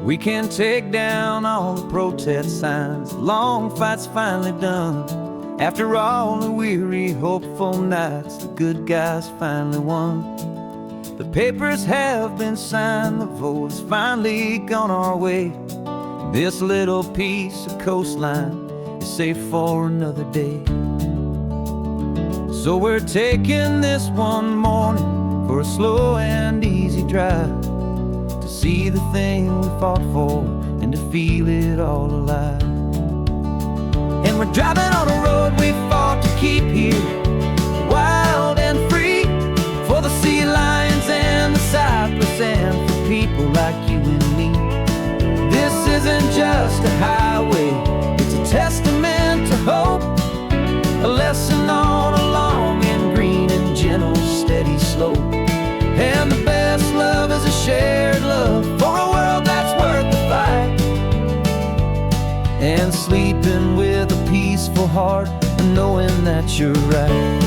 We can take down all the protest signs. Long fight's finally done. After all the weary, hopeful nights, the good guys finally won. The papers have been signed, the vote has finally gone our way. This little piece of coastline is safe for another day. So we're taking this one morning for a slow and easy drive, to see the thing we fought for and to feel it all alive. And we're driving on a road we fought to keep here, wild and free, for the sea lions and the cypress and for people like you and me. This isn't just a highway, it's a testament to hope, a lesson on a long and green and gentle steady slope. And the best love is a shared love for a world that's worth the fight, and sleeping with a peaceful heart and knowing that you're right.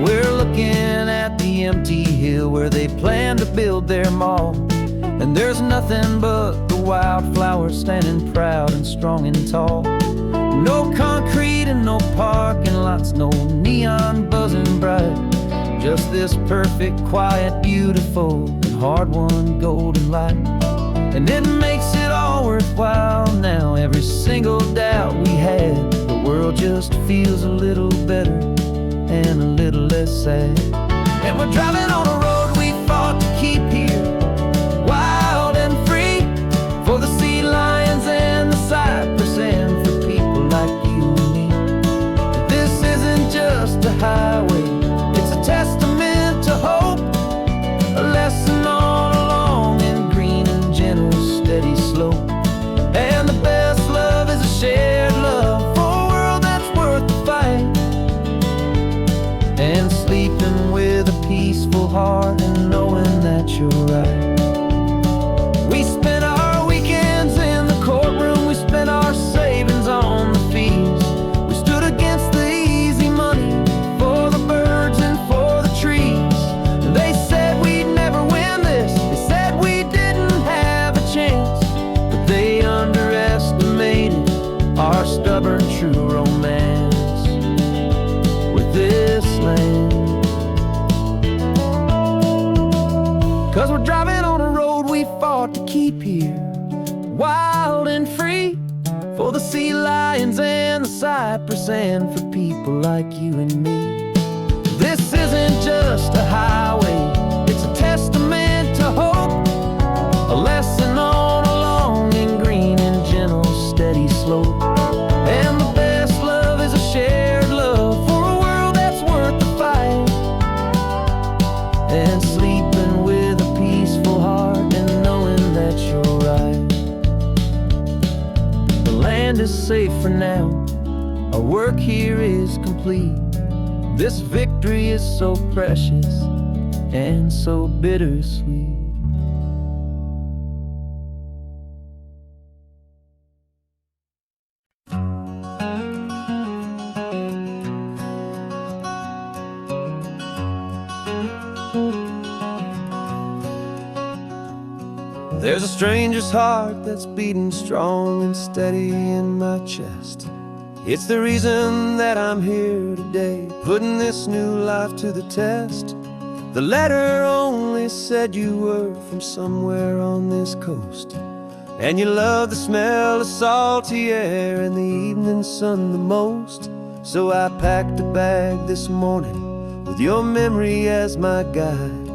We're looking at the empty hill where they plan to build their mall, and there's nothing but the wildflowers standing proud and strong and tall. No concrete and no parking lots, no neon buzzing bright, just this perfect, quiet, beautiful, and hard-won golden light. And it makes it all worthwhile now, every single doubt we had. The world just feels a little better and a little less sad. And we're driving on a road we fought to keep here, wild and free, for the sea lions and the cypress and for people like you and me. This isn't just a highway, it's a testament to hope, a lesson on a long and green and gentle steady slope. And the best love is a shared love for a world that's worth the fight, and sleeping with a peaceful heart and knowing that you're right. We spent our weekends in the courtroom, we spent our savings on the fees. We stood against the easy money for the birds and for the trees. They said we'd never win this, they said we didn't have a chance, but they underestimated our stubborn true romance with this land. 'Cause we're driving on a road we fought to keep here, wild and free, for the sea lions and the cypress and for people like you and me. This isn't just a highway, it's a testament to hope, a lesson on a long and green and gentle steady slope. And the best love is a shared love for a world that's worth the fight, and sleeping with a peaceful heart and knowing that you're right. The land is safe for now, our work here is complete. This victory is so precious and so bittersweet. There's a stranger's heart that's beating strong and steady in my chest. It's the reason that I'm here today, putting this new life to the test. The letter only said you were from somewhere on this coast, and you love the smell of salty air and the evening sun the most. So I packed a bag this morning with your memory as my guide,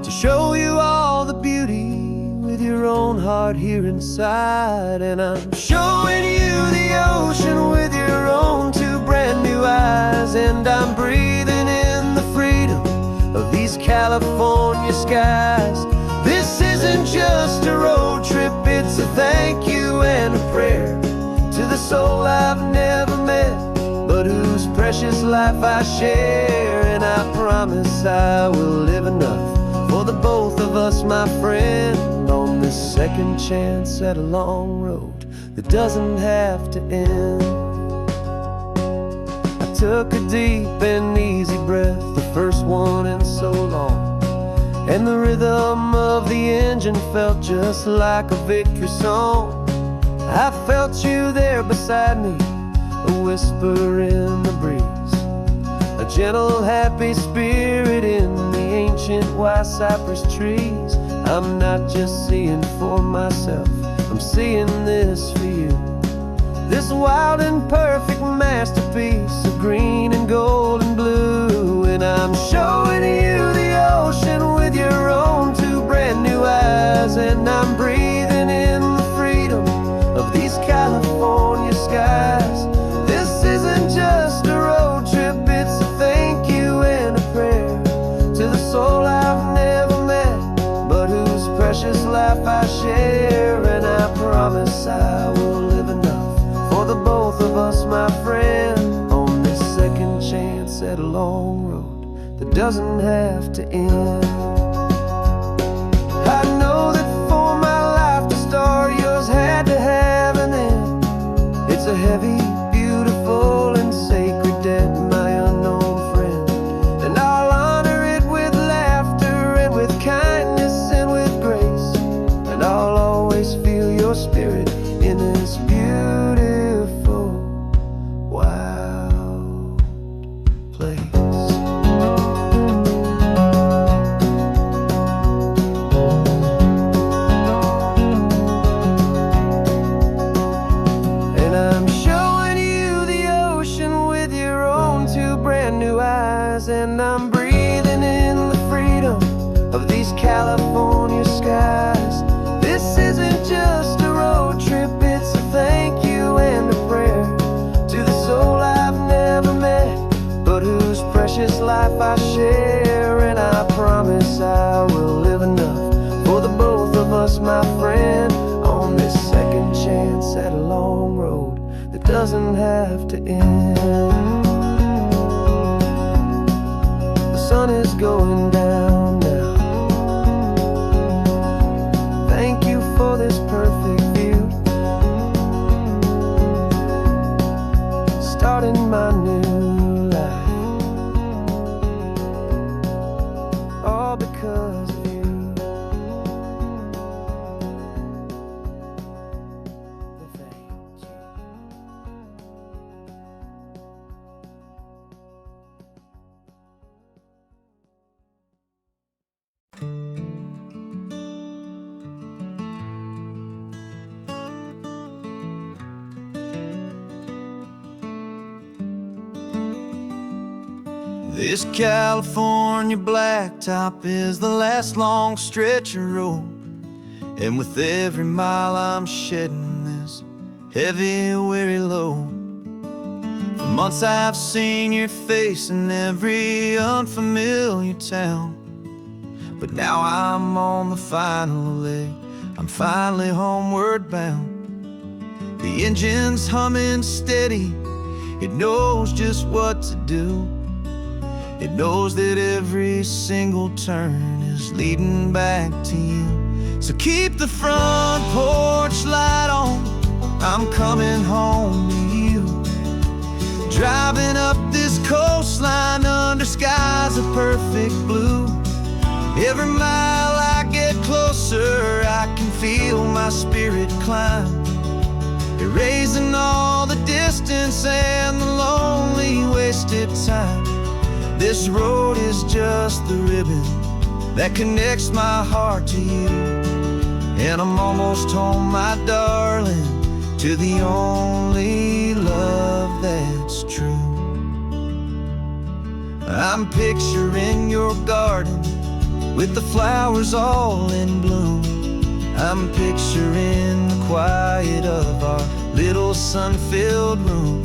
to show you all the beauty with your own heart here inside. And I'm showing you the ocean with your own two brand new eyes, and I'm breathing in the freedom of these California skies. This isn't just a road trip, it's a thank you and a prayer to the soul I've never met, but whose precious life I share. And I promise I will live enough for the both of us, my friend, on this second chance at a long road that doesn't have to end. I took a deep and easy breath, the first one in so long, and the rhythm of the engine felt just like a victory song. I felt you there beside me, a whisper in the breeze, a gentle, happy spirit in the ancient white cypress trees. I'm not just seeing for myself, I'm seeing this for you. This wild and perfect masterpiece of green and gold and blue. And I'm showing you the ocean with your own two brand new eyes. And I'm breathing in the freedom of these California skies. This isn't just a road trip, it's a thank you and a prayer to the soul I've never met, but whose precious life I share. And I promise I will live enough for the both of us, my friend, on this second chance at a long road that doesn't have to end. I know that for my life to start, yours had to have an end. It's a heavy, beautiful, and sacred debt, my unknown friend, and I'll honor it with laughter and with kindness and with grace, and I'll always feel your spirit in this beautiful, wild place. And I'm showing you the ocean with your own two brand new eyes. And I'm breathing in the freedom of these California skies. This isn't just a road trip, it's a thank you and a prayer to the soul I've never met, but whose precious life I share. And I promise I will live enough for the both of us, my friend, on this second chance at a long road that doesn't have to end. The sun is going down now. Thank you for this perfect view, starting my new life, all because of you. Thank you. This California blacktop is the last long stretch of road, and with every mile I'm shedding this heavy, weary load. For months I've seen your face in every unfamiliar town, but now I'm on the final leg, I'm finally homeward bound. The engine's humming steady, it knows just what to do. It knows that every single turn is leading back to you. So keep the front porch light on, I'm coming home to you. Driving up this coastline under skies of perfect blue. Every mile I get closer, I can feel my spirit climb, erasing all the distance and the lonely wasted time. This road is just the ribbon that connects my heart to you, and I'm almost home, my darling, to the only love that's true. I'm picturing your garden with the flowers all in bloom. I'm picturing the quiet of our little sun-filled room.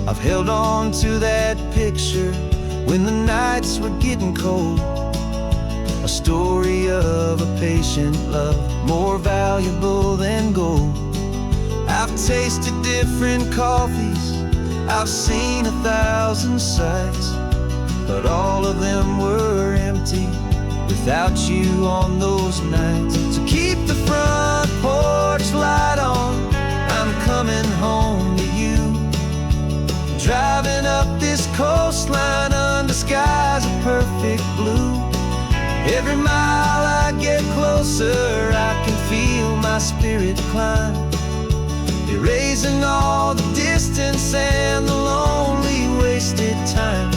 I've held on to that picture when the nights were getting cold, a story of a patient love, more valuable than gold. I've tasted different coffees, I've seen 1,000 sights, but all of them were empty without you on those nights. So keep the front porch light on, I'm coming home to you. Driving up this coastline under skies of perfect blue. Every mile I get closer, I can feel my spirit climb, erasing all the distance and the lonely wasted time.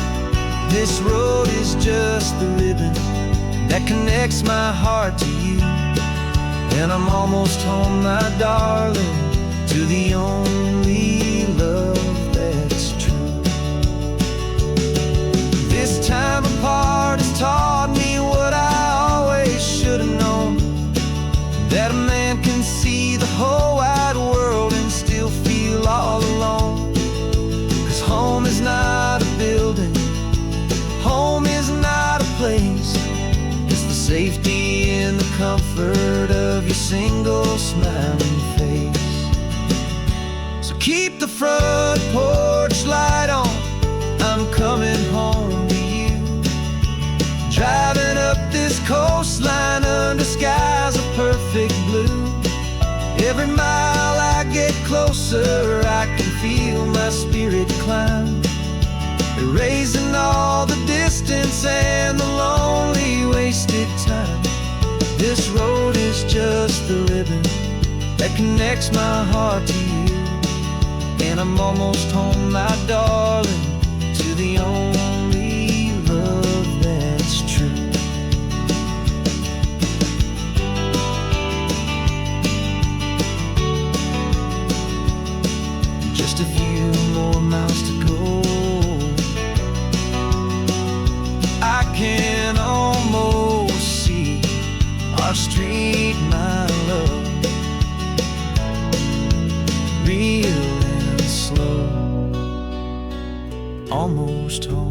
This road is just the ribbon that connects my heart to you, and I'm almost home, my darling, to the only love that's true. This time apart has taught me what I always should have known, that a man can see the whole wide world and still feel all alone. 'Cause home is not a building, home is not a place, it's the safety and the comfort of your single smiling face. So keep the front porch light on, I'm coming home to you. Driving up this coastline under skies of perfect blue. Every mile I get closer, I can feel my spirit climb, erasing all the distance and the lonely wasted time. This road is just the ribbon that connects my heart to you, and I'm almost home, my darling, to the only love that's true. Just a few more miles to go, I can almost see our street, my love, real and slow, almost home.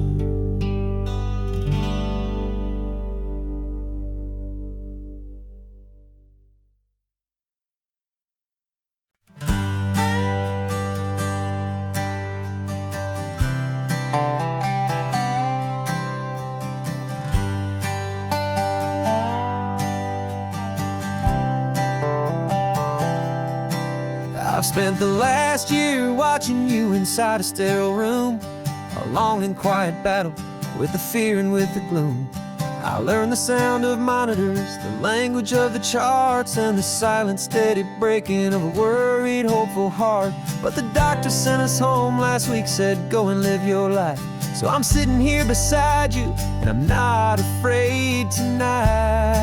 I've spent the last year watching you inside a sterile room, a long and quiet battle with the fear and with the gloom. I learned the sound of monitors, the language of the charts, and the silent, steady breaking of a worried, hopeful heart. But the doctor sent us home last week, said go and live your life. So I'm sitting here beside you, and I'm not afraid tonight.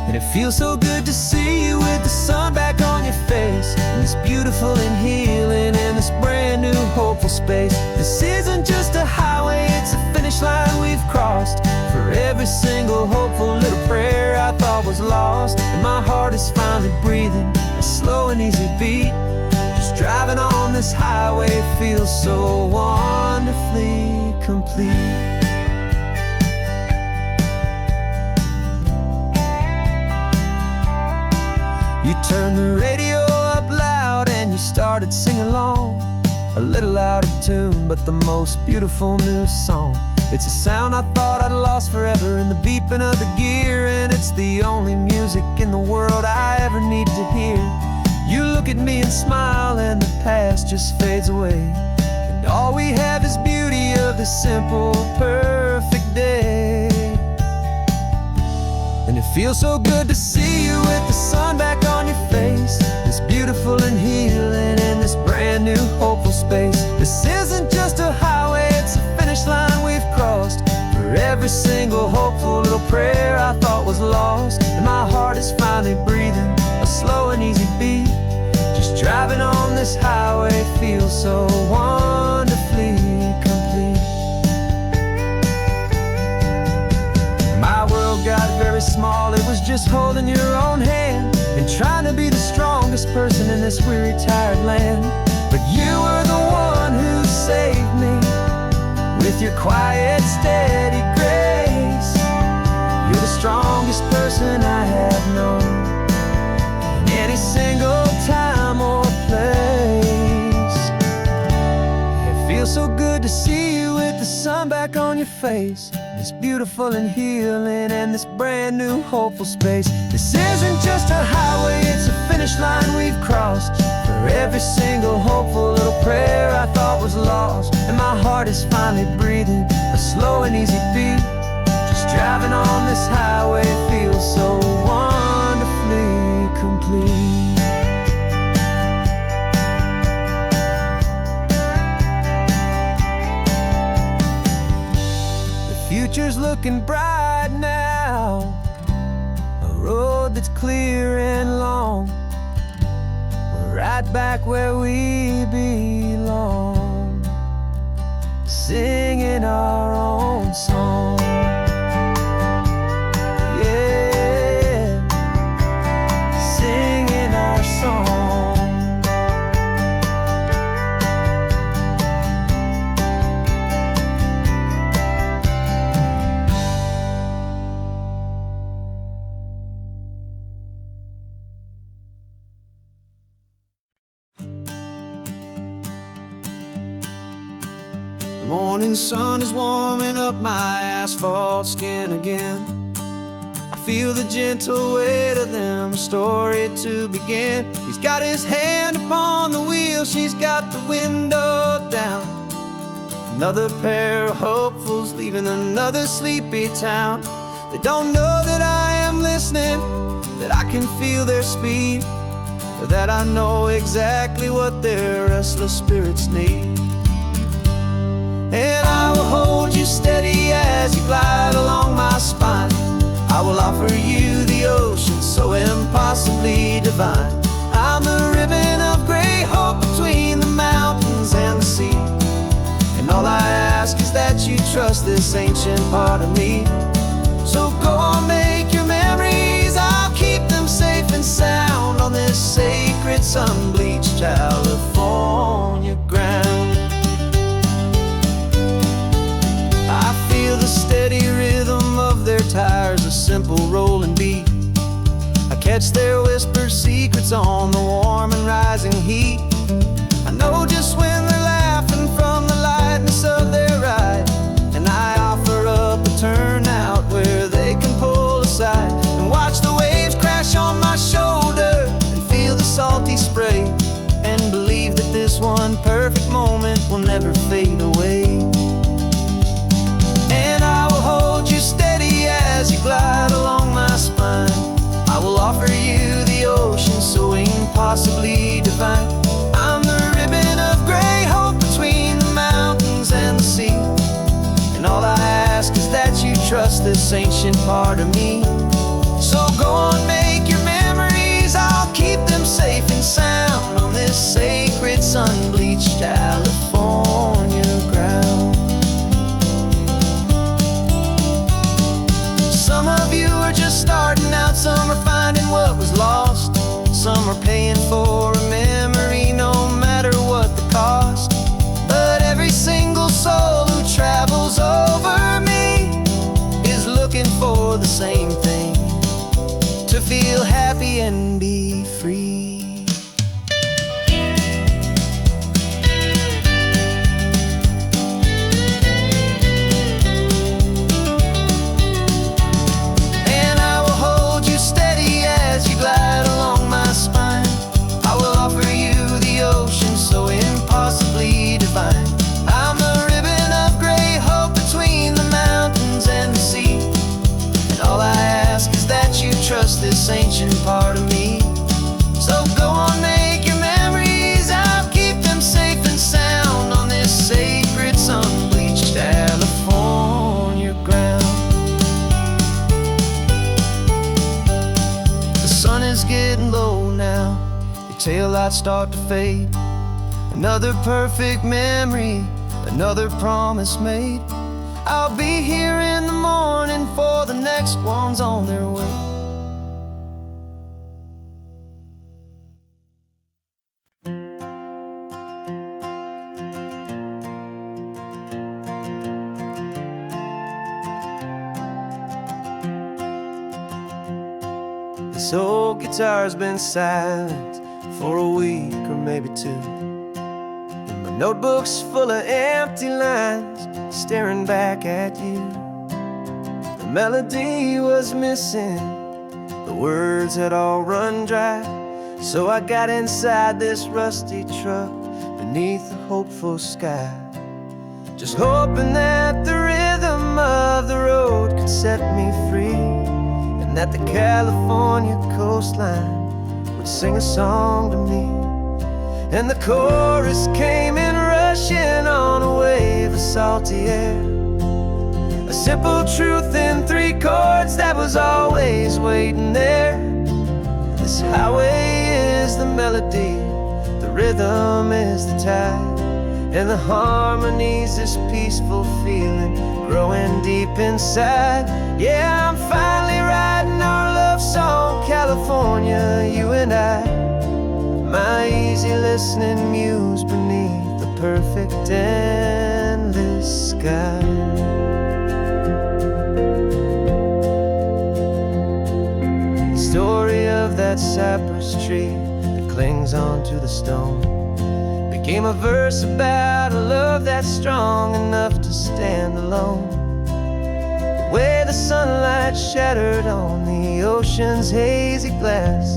And it feels so good to see you with the sun back on your face, and this beautiful and healing in this brand new hopeful space. This isn't just a highway, it's a finish line we've crossed. For every single hopeful little prayer I thought was lost, and my heart is finally breathing a slow and easy beat. Just driving on this highway feels so wonderfully complete. You turned the radio up loud and you started singing along, a little out of tune, but the most beautiful new song. It's a sound I thought I'd lost forever in the beeping of the gear, and it's the only music in the world I ever need to hear. You look at me and smile, and the past just fades away, and all we have is beauty of this simple, perfect day. And it feels so good to see you with the sun back on your face, this beautiful and healing in this brand new hopeful space. This isn't just a highway, it's a finish line we've crossed. For every single hopeful little prayer I thought was lost, and my heart is finally breathing a slow and easy beat. Just driving on this highway feels so wonderfully complete. My world got very small, it was just holding your own hand and trying to be the strongest person in this weary, tired land. But you were the one who saved me with your quiet, steady grace. You're the strongest person I have known in any single time or place. It feels so good to see you with the sun back on your face, this beautiful and healing and this brand new hopeful space. This isn't just a highway, it's a finish line we've crossed. For every single hopeful little prayer I thought was lost, and my heart is finally breathing a slow and easy beat. Just Driving on this highway feels so wonderfully complete. The future's looking bright now, a road that's clear and long. We're right back where we belong, singing our own song. Yeah, singing our song. The morning sun is warming up my asphalt skin again. I feel the gentle weight of them, a story to begin. He's got his hand upon the wheel, she's got the window down. Another pair of hopefuls leaving another sleepy town. They don't know that I am listening, that I can feel their speed, or that I know exactly what their restless spirits need. And I will hold you steady as you glide along my spine. I will offer you the ocean so impossibly divine. I'm the ribbon of gray hope between the mountains and the sea. And all I ask is that you trust this ancient part of me. So go on, make your memories, I'll keep them safe and sound on this sacred sun-bleached California ground. The steady rhythm of their tires, a simple rolling beat. I catch their whispered secrets on the warm and rising heat. I know just when they're laughing from the lightness of their ride, and I offer up a turnout where they can pull aside and watch the waves crash on my shoulder and feel the salty spray, and believe that this one perfect moment will never fade away. Hold you steady as you glide along my spine. I will offer you the ocean so impossibly divine. I'm the ribbon of gray hope between the mountains and the sea. And all I ask is that you trust this ancient part of me. So go on, make your memories, I'll keep them safe and sound on this sacred sun-bleached California ground. Some of you are just starting out, some are finding what was lost. Some are paying for a memory no matter what the cost. But every single soul who travels over me is looking for the same thing, to feel happy and be free. Glide along my spine. I will offer you the ocean so impossibly divine. I'm the ribbon of gray hope between the mountains and the sea. And all I ask is that you trust this ancient part of me. So go on, make your memories, I'll keep them safe and sound on this sacred sun-bleached California ground. Sun is getting low now, your taillights start to fade. Another perfect memory, another promise made. I'll be here in the morning for the next ones on their way. This old guitar's been silent for a week or maybe two, and my notebook's full of empty lines staring back at you. The melody was missing, the words had all run dry. So I got inside this rusty truck beneath the hopeful sky, just hoping that the rhythm of the road could set me free, and that the California coastline would sing a song to me. And the chorus came in rushing on a wave of salty air, a simple truth in 3 chords that was always waiting there. This highway is the melody, the rhythm is the tide, and the harmony's this peaceful feeling growing deep inside. Yeah, I'm finally writing our love song, California, you and I, my easy listening muse beneath the perfect endless sky. The story of that cypress tree that clings onto the stone became a verse about a love that's strong enough to stand alone. The way the sunlight shattered on the ocean's hazy glass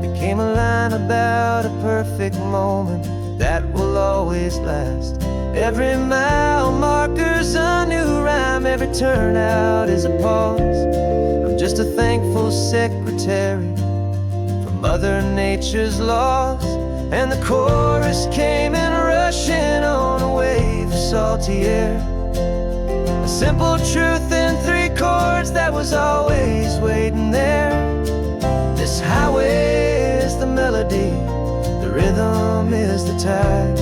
became a line about a perfect moment that will always last. Every mile marker's a new rhyme, every turnout is a pause. I'm just a thankful secretary for Mother Nature's laws. And the chorus came in rushing on a wave of salty air, a simple truth in 3 chords that was always waiting there. This highway is the melody, the rhythm is the tide,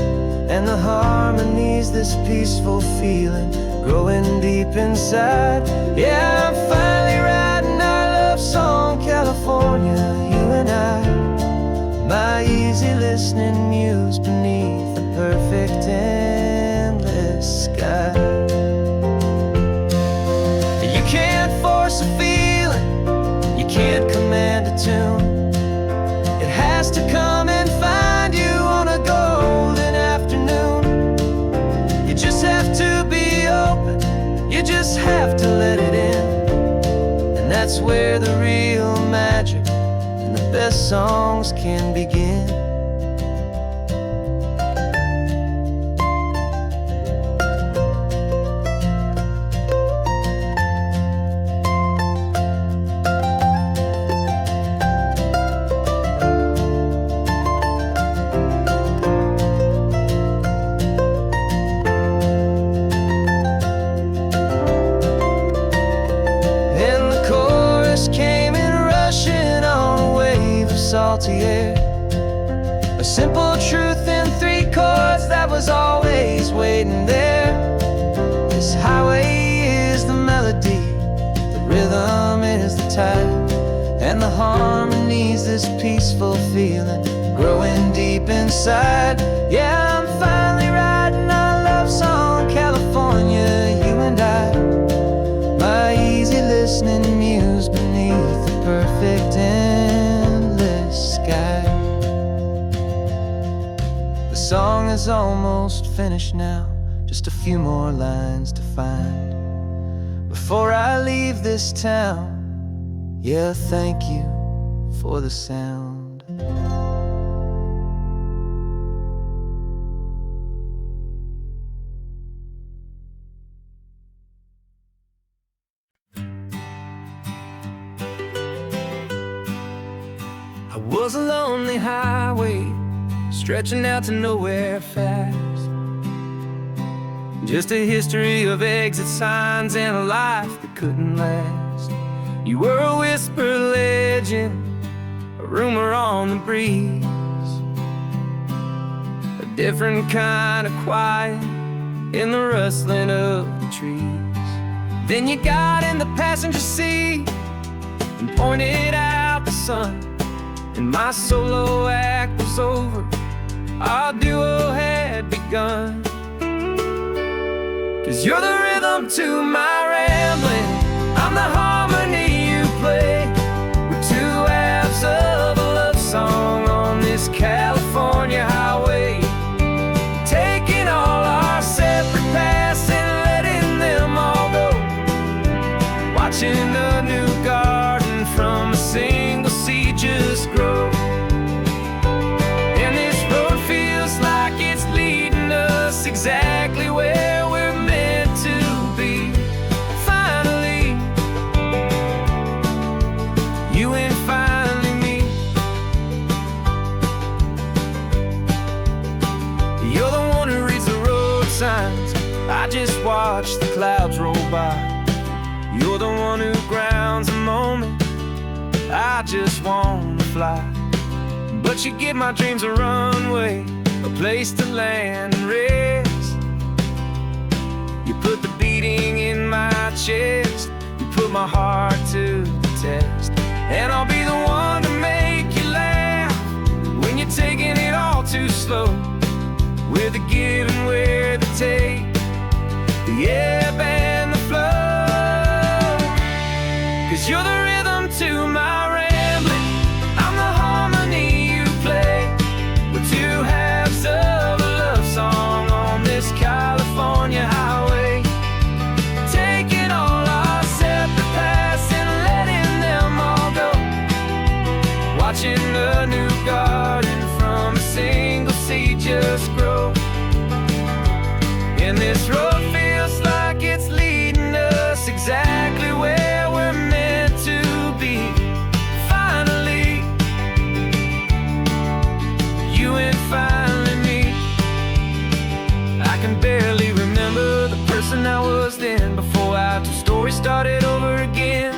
and the harmony's this peaceful feeling growing deep inside. Yeah, I'm finally writing our love song, California, you and I, my easy listening muse beneath the perfect endless sky. You can't force a feeling, you can't command a tune. It has to come and find you on a golden afternoon. You just have to be open, you just have to let it in, and that's where the real magic and the best songs can begin. Came in rushing on a wave of salty air, a simple truth in 3 chords that was always waiting there. This highway is the melody, the rhythm is the tide, and the harmony's this peaceful feeling growing deep inside. Yeah, I'm finally writing our love song, California, you and I, my easy listening muse beneath the perfect endless sky. The song is almost finished now, just a few more lines to find before I leave this town. Yeah, thank you for the sound. I was a lonely highway stretching out to nowhere fast, just a history of exit signs and a life that couldn't last. You were a whisper legend, a rumor on the breeze, a different kind of quiet in the rustling of the trees. Then you got in the passenger seat and pointed out the sun, and my solo act was over, our duo had begun. 'Cause you're the rhythm to my rambling, I'm the harmony you play. We're 2 halves of a love song on this California highway, taking all our separate paths and letting them all go, watching a new garden from a single seed just grow. And this road feels like it's leading us exactly where we're meant to be. watch the clouds roll by. You're the one who grounds the moment. I just wanna fly, but you give my dreams a runway, a place to land and rest. You put the beating in my chest, you put my heart to the test. And I'll be the one to make you laugh when you're taking it all too slow. With the give and with the take, the ebb and the flow. 'Cause you're the rhythm to my rambling, I'm the harmony you play. We're two halves of a love song on this California highway, taking all our separate paths and letting them all go. Watching a new garden from a single seed just grow. And this road feels like it's leading us exactly where we're meant to be. Finally, you and finally me. I can barely remember the person I was then, before our two stories started over again.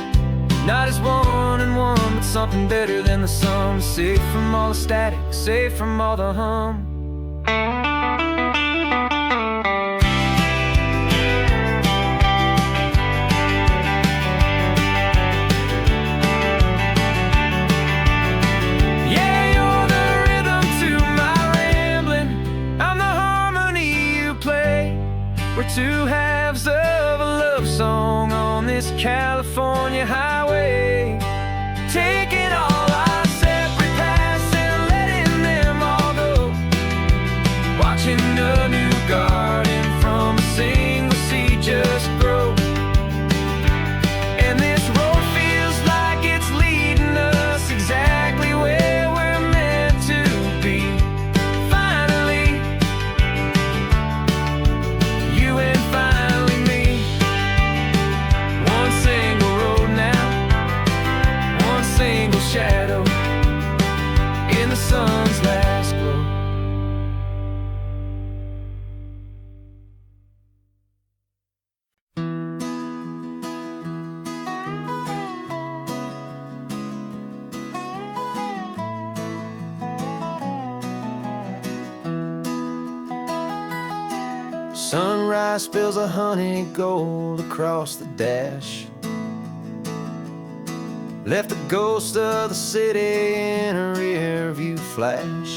Not as one and one, but something better than the sum. Safe from all the static, safe from all the hum. We're two halves of a love song on this California highway, taking all our separate paths and letting them all go. Watching a new garden from a single seed just grow. And this road feels like it's leading us exactly where we're meant to be. Finally, you and finally me. One single road now, one single shadow in the sun's last glow. Sunrise spills a honey gold across the dash. Left the ghost of the city in a rear view flash.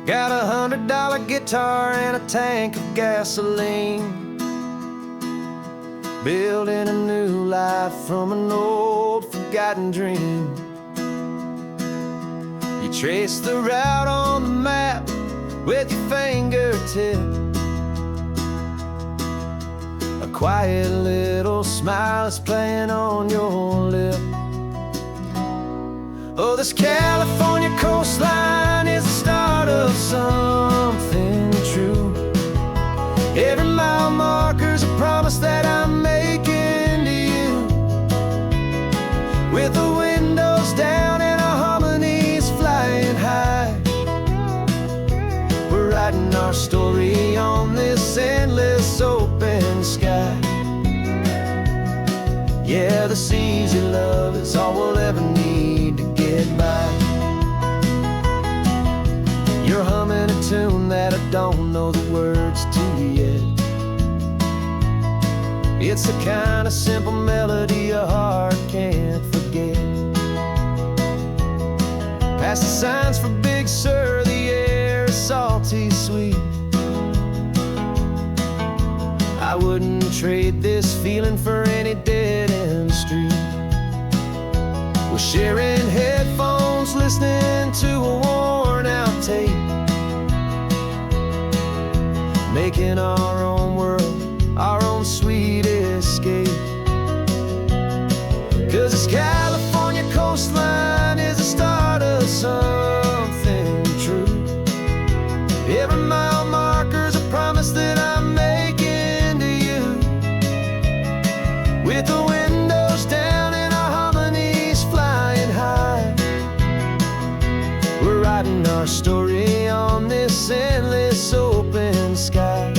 Got a $100 guitar and a tank of gasoline, building a new life from an old forgotten dream. You trace the route on the map with your fingertip, a quiet little smile is playing on your lip. Oh, this California coastline is the start of something true. Every mile marker's a promise that I'm making to you. With the windows down and our harmonies flying high, we're writing our story on this endless open sky. Yeah, this easy love is all we'll ever need to get by. You're humming a tune that I don't know the words to yet. It's the kind of simple melody your heart can't forget. Past the signs for Big Sur, the air is salty sweet. I wouldn't trade this feeling for any dead-end street. We're sharing headphones, listening to a worn-out tape, making our own world, our own sweet escape. 'Cause this California coastline is the start of something true. Every mile marker's a promise that I'm making to you. With the windows down and our harmonies flying high, we're writing our story on this endless open sky.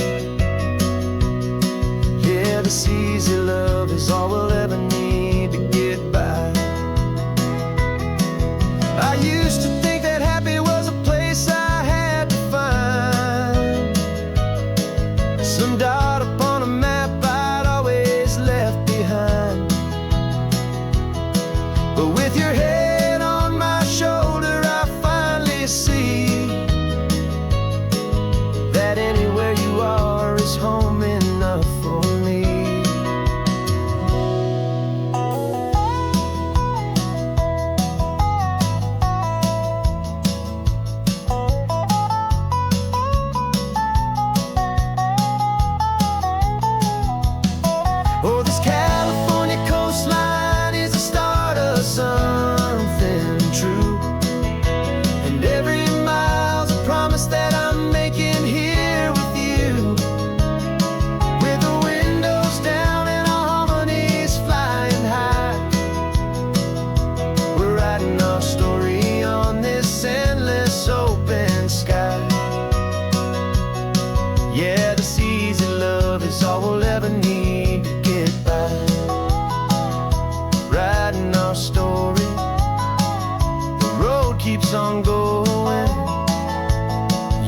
going,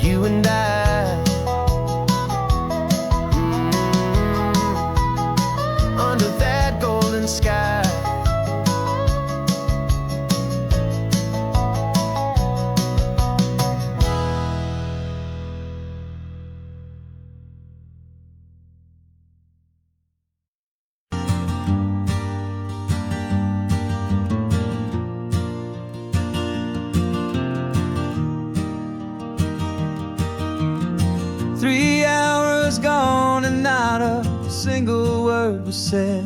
you and I, under that golden sky. 3 hours gone and not a single word was said.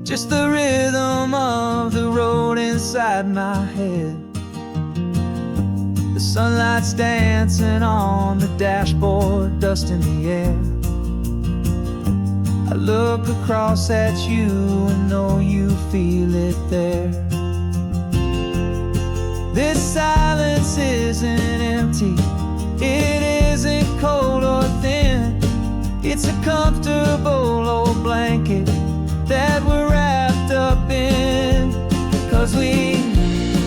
Just the rhythm of the road inside my head. The sunlight's dancing on the dashboard, dust in the air. I look across at you and know you feel it there. This silence isn't empty, it isn't cold or thin. It's a comfortable old blanket that we're wrapped up in. 'Cause we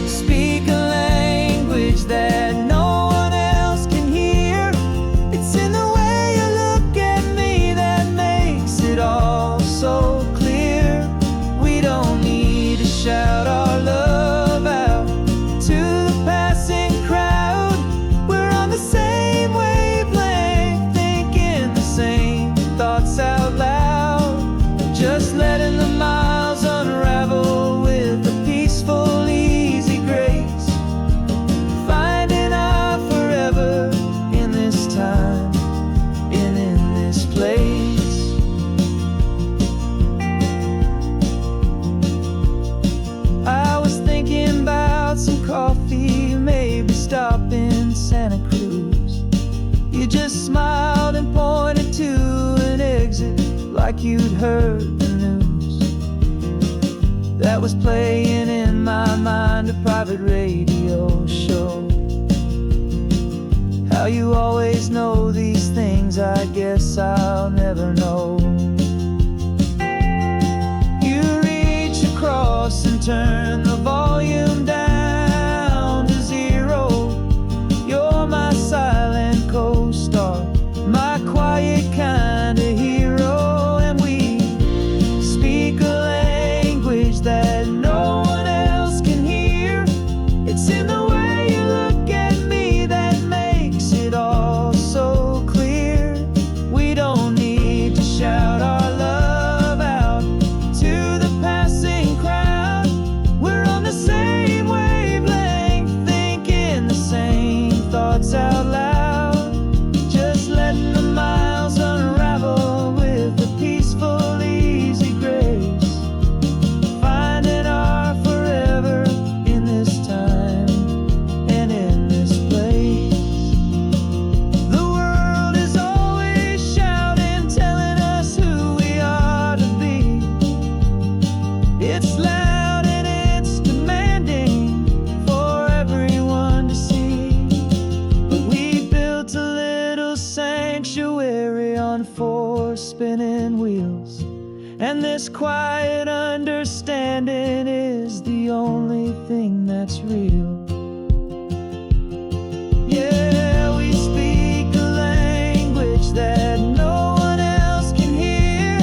speak a language that no one else can hear. It's in the way you look at me that makes it all so clear. We don't need to shout our love out to the passing crowd. We're on the same wavelength, thinking the same thoughts out loud. Just letting the miles unravel with a peaceful, easy grace. Finding our forever in this time and in this place. I was thinking about some coffee, maybe stop in Santa Cruz. You just smiled and pointed to an exit like you'd heard the news. That was playing in my mind, a private radio show. How you always know these things, I guess I'll never know. You reach across and turn the volume down to 0. You're my silent co-star, my quiet kind of hero. And we speak a language that no one else can hear. It's in the way you look at me that makes it all so clear. We don't need to shout our love out to the passing crowd. We're on the same wavelength, thinking the same thoughts out loud. Just letting the miles unravel with a peaceful, easy grace. Finding our forever in this time and in this place. The world is always shouting, telling us who we are to be. It's loud and it's demanding for everyone to see. But we built a little sanctuary on 4 spinning wheels, and this quiet understanding is the only thing that's real. Yeah, we speak a language that no one else can hear.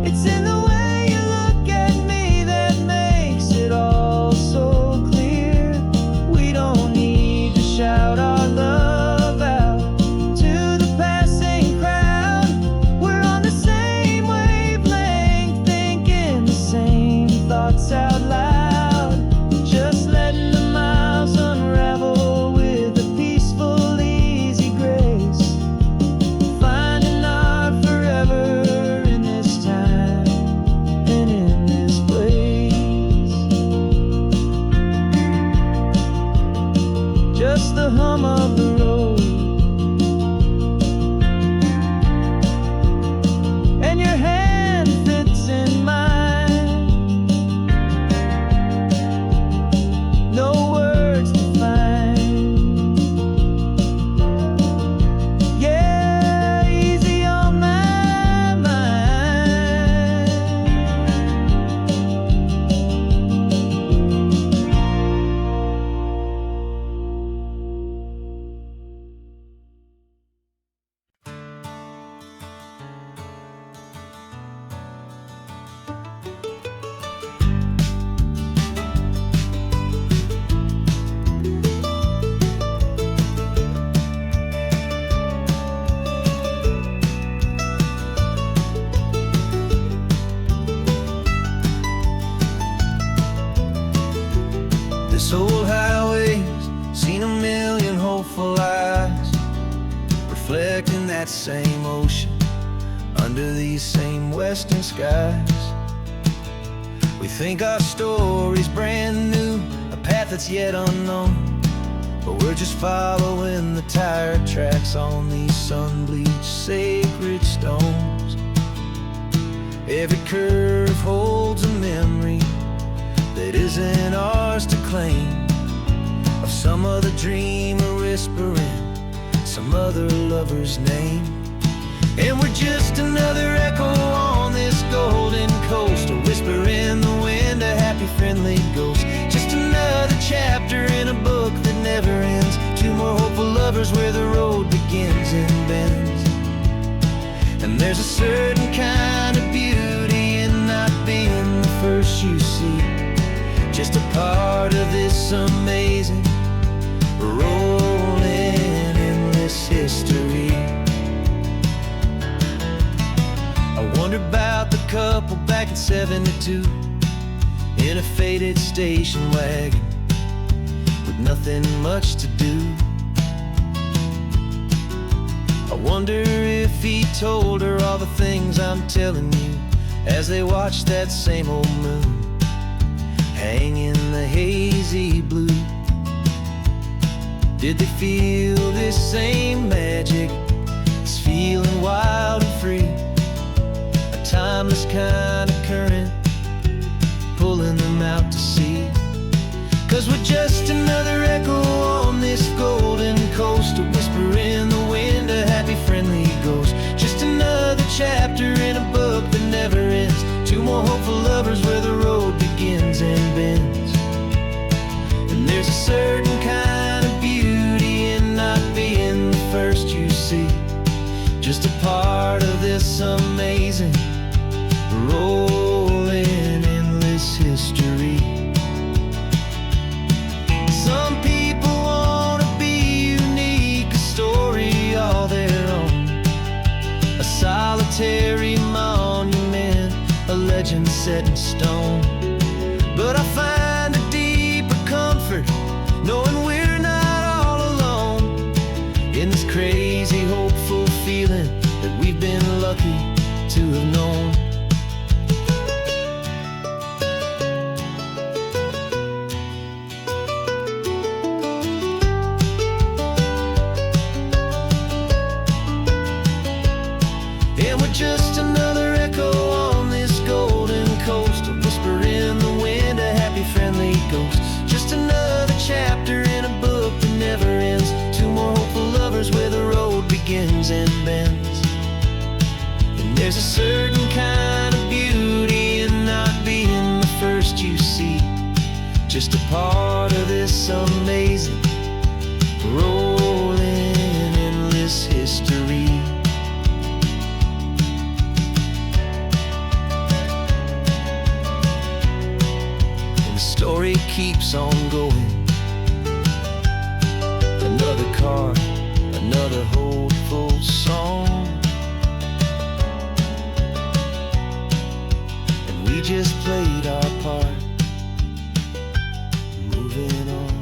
It's in the way you look at me that makes it all so clear. We don't need to shout our love out to the passing crowd. We're on the same wavelength, thinking the same thoughts out loud. Just letting the miles unravel with a peaceful, easy grace. Finding our forever in this time and in this place. Just the hum of the road and your hand fits in mine. No words to find. Yeah, easy on my mind. old highways, seen a million hopeful eyes, reflecting that same ocean under these same western skies. We think our story's brand new, a path that's yet unknown, but we're just following the tire tracks on these sun-bleached sacred stones. Every curve holds a memory that isn't ours to claim, of some other dreamer whispering some other lover's name. And we're just another echo on this golden coast, a whisper in the wind, a happy friendly ghost. Just another chapter in a book that never ends, two more hopeful lovers where the road begins and bends. And there's a certain kind of beauty in not being the first you see, just a part of this amazing, rolling endless history. I wonder about the couple back in '72 in a faded station wagon with nothing much to do. I wonder if he told her all the things I'm telling you as they watched that same old moon hang in the hazy blue. Did they feel this same magic, this feeling wild and free, a timeless kind of current pulling them out to sea? 'Cause we're just another echo on this golden coast, a whisper in the wind, a happy friendly ghost. Just another chapter in a book that never ends, two more hopeful lovers where the road begins and bends. And there's a certain kind of beauty in not being the first you see, just a part of this amazing, rolling endless history. Some people want to be unique, a story all their own, a solitary monument, a legend set in stone. But I find a deeper comfort knowing we're not all alone in this crazy, hopeful feeling that we've been lucky to have known. And we're just another echo on this golden coast, a whisper in the wind, a happy friendly ghost. Just another chapter in a book that never ends, two more hopeful lovers where the road begins and bends. And there's a certain kind of beauty in not being the first you see, just a part of this amazing, rolling endless history. Story keeps on going, another card, another hopeful song, and we just played our part, moving on.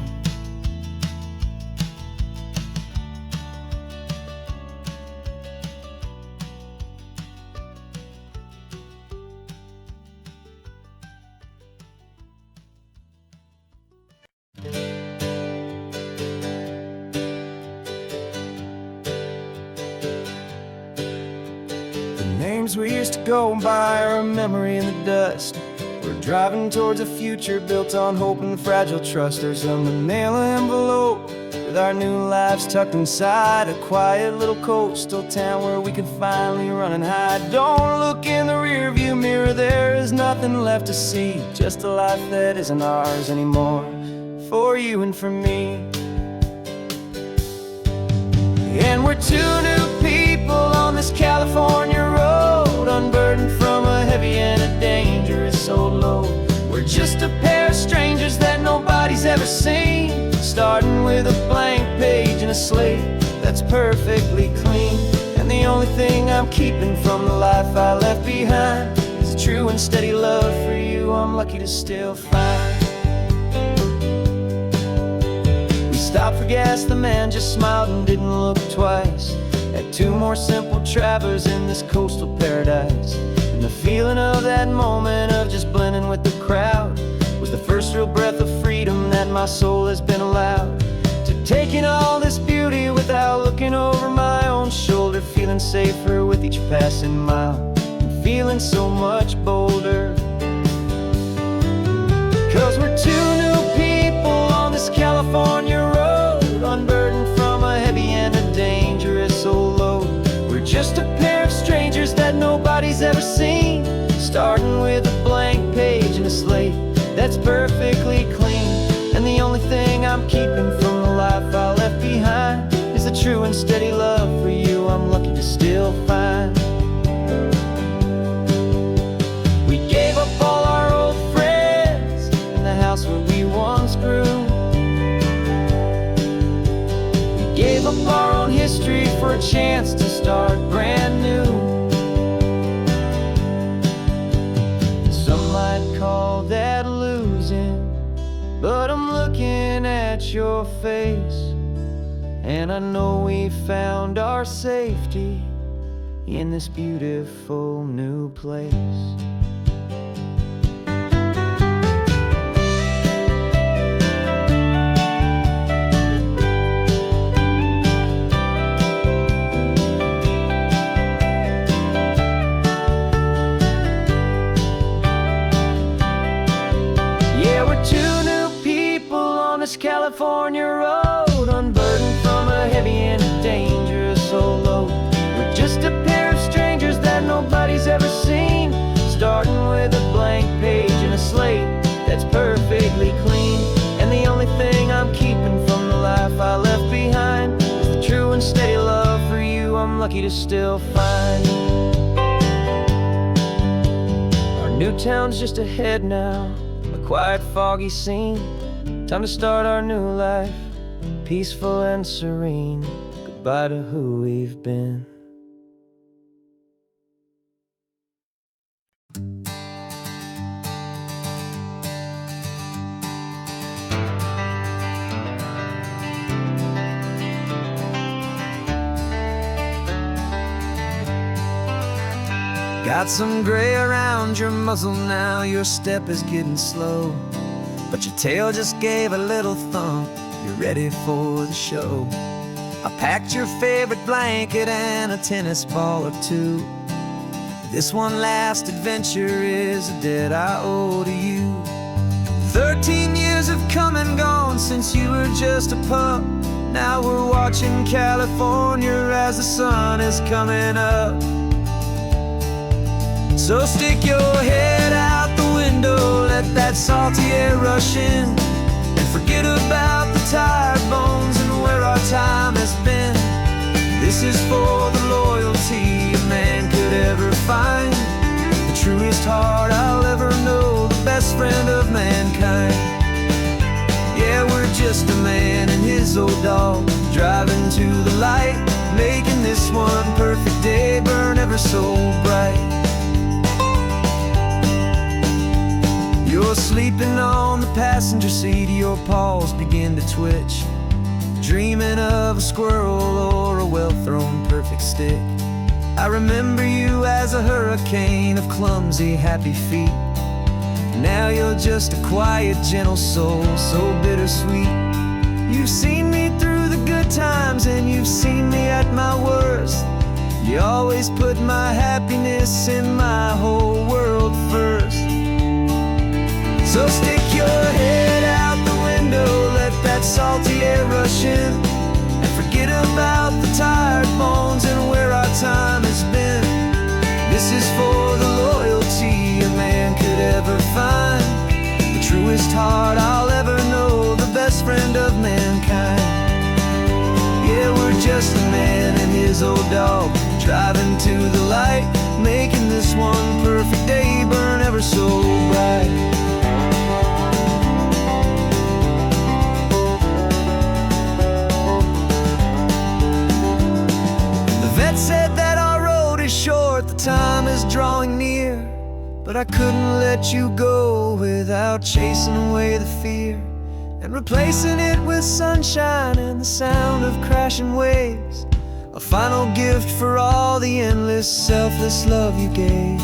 Names we used to go by are a memory in the dust. We're driving towards a future built on hope and fragile trust. There's a manila envelope with our new lives tucked inside, a quiet little coastal town where we could finally run and hide. Don't look in the rearview mirror, there is nothing left to see, just a life that isn't ours anymore, for you and for me. And we're two new people on this California road, unburdened from a heavy and a dangerous old load. We're just a pair of strangers that nobody's ever seen, starting with a blank page and a slate that's perfectly clean. And the only thing I'm keeping from the life I left behind is a true and steady love for you I'm lucky to still find. stopped for gas, the man just smiled and didn't look twice. Had two more simple travelers in this coastal paradise. And the feeling of that moment of just blending with the crowd was the first real breath of freedom that my soul has been allowed to take in all this beauty without looking over my own shoulder, feeling safer with each passing mile and feeling so much bolder. 'Cause we're two new people on this California road, unburdened from a heavy and a dangerous old load. We're just a pair of strangers that nobody's ever seen, starting with a blank page and a slate that's perfectly clean. And the only thing I'm keeping from the life I left behind is the true and steady love for you I'm lucky to still find. We gave up all our old friends in the house where we once grew. We gave up our own history for a chance to start brand new. Some might call that losing, but I'm looking at your face, and I know we found our safety in this beautiful new place. Yeah, we're two new people on this California road, unburdened from a heavy and a dangerous old load. We're just a pair of strangers that nobody's ever seen, starting with a blank page and a slate that's perfectly clean. And the only thing I'm keeping from the life I left behind is the true and steady love for you I'm lucky to still find. Our new town's just ahead now, a quiet, foggy scene. Time to start our new life, peaceful and serene. Goodbye to who we've been. Got some gray around your muzzle now, your step is getting slow, but your tail just gave a little thump, you're ready for the show. I packed your favorite blanket and a tennis ball or two. This one last adventure is a debt I owe to you. 13 years have come and gone since you were just a pup. Now we're watching California as the sun is coming up. So stick your head out the window, let that salty air rush in, and forget about the tired bones and where our time has been. This is for the loyalty a man could ever find, the truest heart I'll ever know, the best friend of mankind. Yeah, we're just a man and his old dog, driving to the light, making this one perfect day burn ever so bright. You're sleeping on the passenger seat, your paws begin to twitch, dreaming of a squirrel or a well-thrown perfect stick. I remember you as a hurricane of clumsy, happy feet. Now you're just a quiet, gentle soul, so bittersweet. You've seen me through the good times and you've seen me at my worst. You always put my happiness in my whole world first. So stick your head out the window, let that salty air rush in, and forget about the tired bones and where our time has been. This is for the loyalty a man could ever find, the truest heart I'll ever know, the best friend of mankind. Yeah, we're just a man and his old dog, driving to the light, making this one perfect day burn ever so bright. Said that our road is short, the time is drawing near, but I couldn't let you go without chasing away the fear. and replacing it with sunshine and the sound of crashing waves. A final gift for all the endless, selfless love you gave.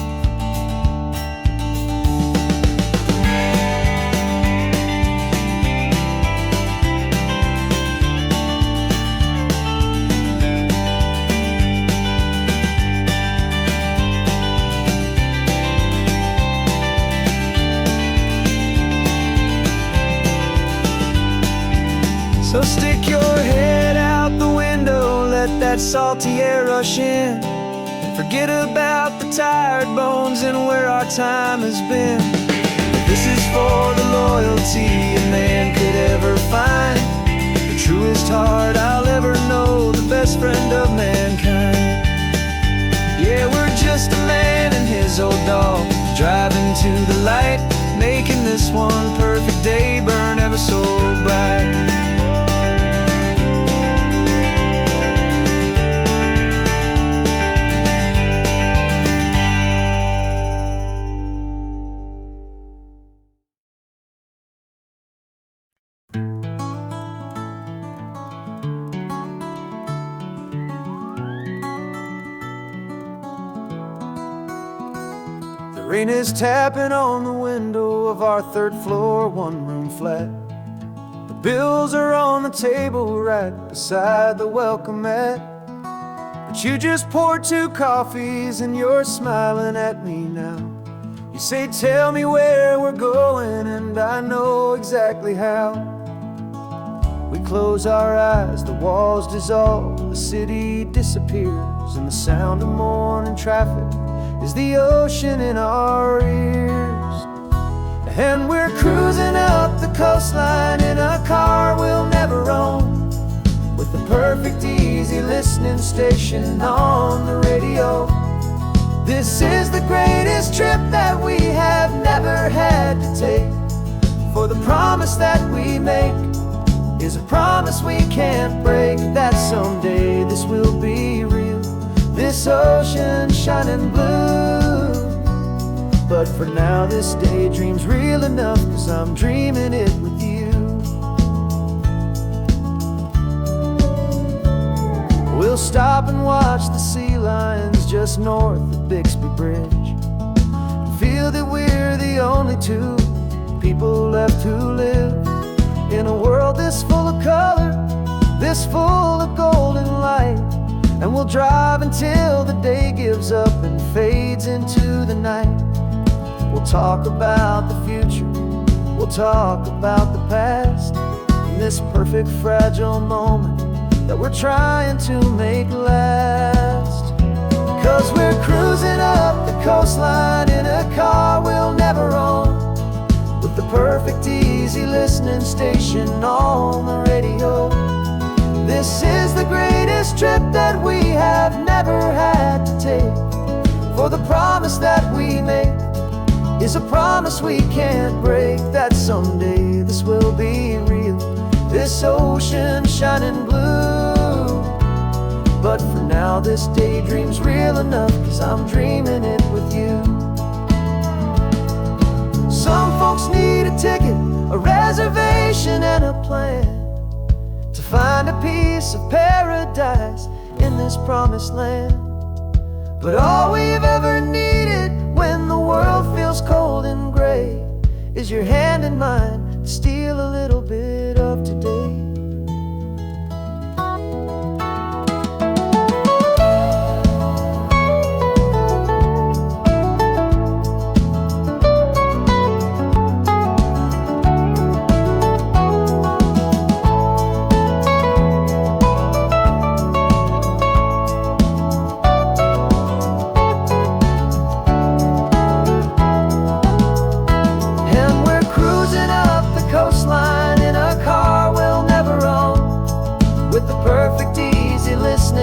So stick your head out the window, let that salty air rush in, and forget about the tired bones and where our time has been. This is for the loyalty a man could ever find, the truest heart I'll ever know, the best friend of mankind. Yeah, we're just a man and his old dog, driving to the light, making this one perfect day burn ever so bright. Rain is tapping on the window of our third floor, one-room flat. The bills are on the table right beside the welcome mat. But you just poured 2 coffees and you're smiling at me now. You say, tell me where we're going, and I know exactly how. We close our eyes, the walls dissolve, the city disappears, and the sound of morning traffic is the ocean in our ears. And we're cruising up the coastline in a car we'll never own, with the perfect easy listening station on the radio. This is the greatest trip that we have never had to take, for the promise that we make is a promise we can't break, that someday this will be real, this ocean shining blue. But for now this daydream's real enough, 'cause I'm dreaming it with you. We'll stop and watch the sea lions just north of Bixby Bridge, and feel that we're the only 2 people left who live in a world this full of color, this full of golden light. And we'll drive until the day gives up and fades into the night. We'll talk about the future, we'll talk about the past, in this perfect fragile moment that we're trying to make last. 'Cause we're cruising up the coastline in a car we'll never own, with the perfect easy listening station on the radio. This is the greatest trip that we have never had to take, for the promise that we make is a promise we can't break, that someday this will be real, this ocean shining blue. But for now this daydream's real enough, 'cause I'm dreaming it with you. Some folks need a ticket, a reservation and a plan, to find a piece of paradise in this promised land. But all we've ever needed when the world feels cold and gray is your hand in mine to steal a little bit of today.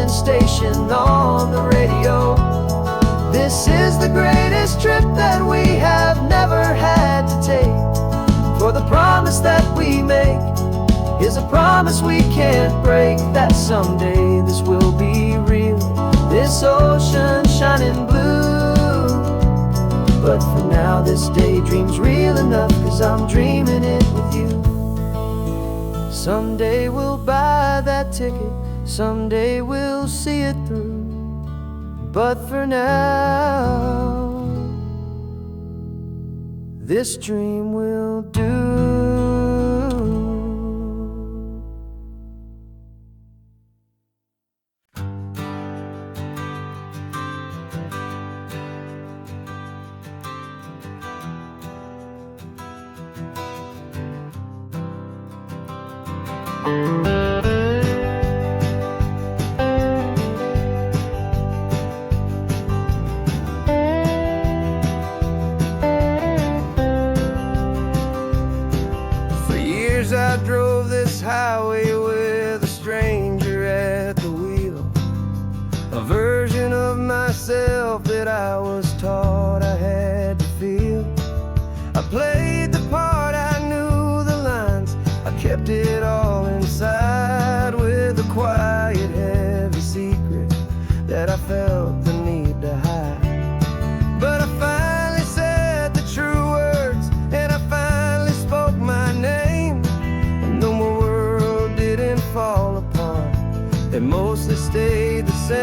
Station on the radio. This is the greatest trip that we have never had to take, for the promise that we make is a promise we can't break, that someday this will be real, this ocean shining blue. But for now this daydream's real enough, 'cause I'm dreaming it with you. Someday we'll buy that ticket, someday we'll see it through. But for now, this dream will do. For years I drove this highway with a stranger at the wheel, a version of myself that I was taught I had to feel. I played the part, I knew the lines, I kept it all inside with a quiet, heavy secret that I felt the need to hide. But I finally said the true words, and I finally spoke my name. And though my world didn't fall apart, it mostly stayed the same.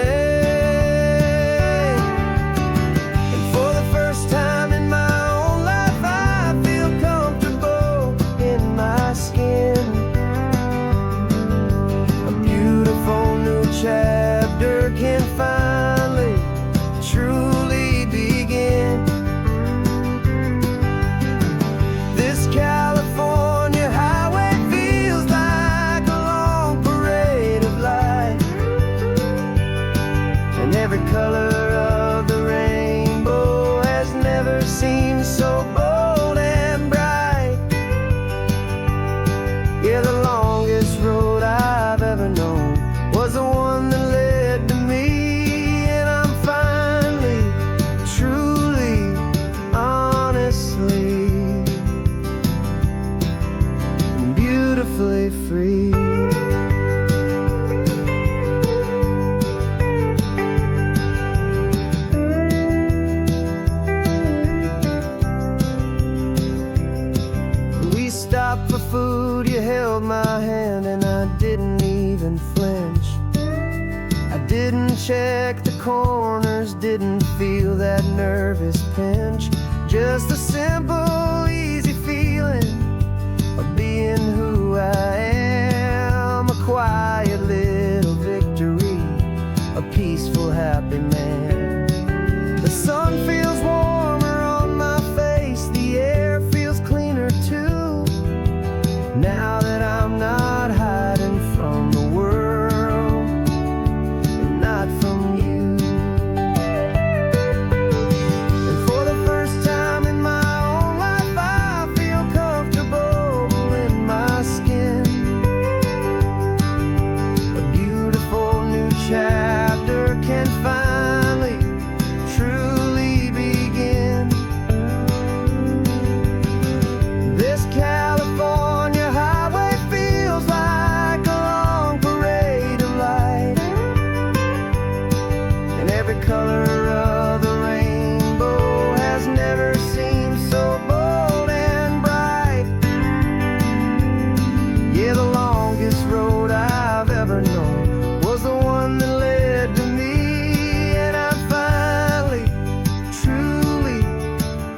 And for the first time in my own life, I feel comfortable in my skin. A beautiful new chapter can finally truly begin. This California highway feels like a long parade of light, and every color of the rainbow has never seemed so bold and bright. Yeah, the longest road I've ever known was the one that led to me, and I'm finally, truly, honestly, and beautifully free. We stopped for food, you held my hand, and I didn't even flinch. I didn't check the corners, didn't feel that nervous pinch. Just a simple, easy feeling of being who I am. A quiet little victory, a peaceful, happy man. The sun feels warmer on my face, the air feels cleaner too, now that I'm not hiding from the world, and not from you. And for the first time in my own life, I feel comfortable in my skin. A beautiful new chapter can finally truly begin. This California highway feels like a long parade of light, and every color of the rainbow has never seemed so bold and bright. Yeah, the longest road I've ever known was the one that led to me, and I'm finally, truly,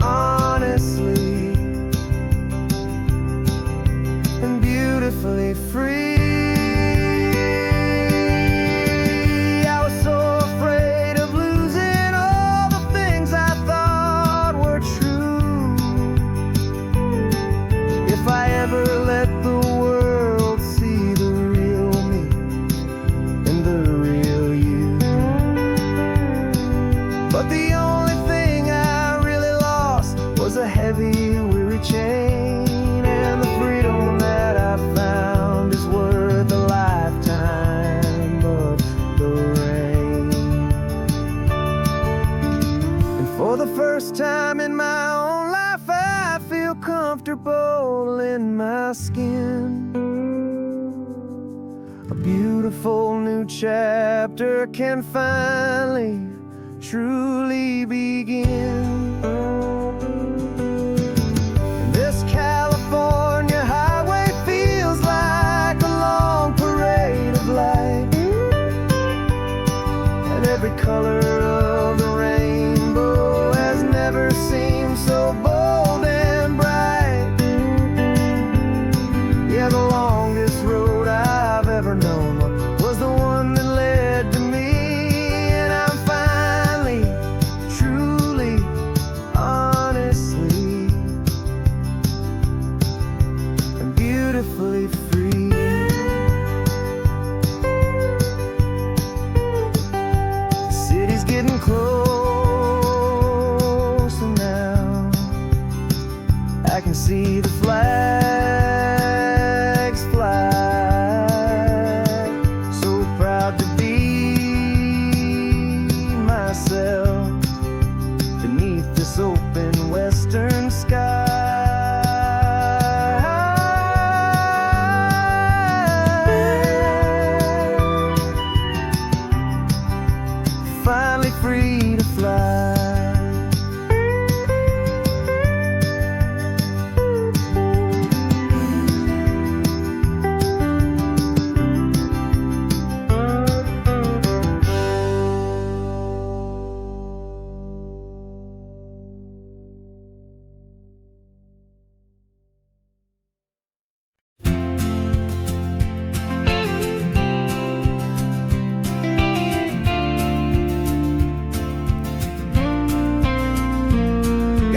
honestly, and beautifully free. I was so afraid of losing all the things I thought were true. If I ever let the world see the real me and the real you. But the only thing I really lost was a heavy, weary chain, and the freedom that I found is worth a lifetime of the rain. And for the first time in my own life, I feel comfortable in my skin. A beautiful new chapter can finally, truly begin. This California highway feels like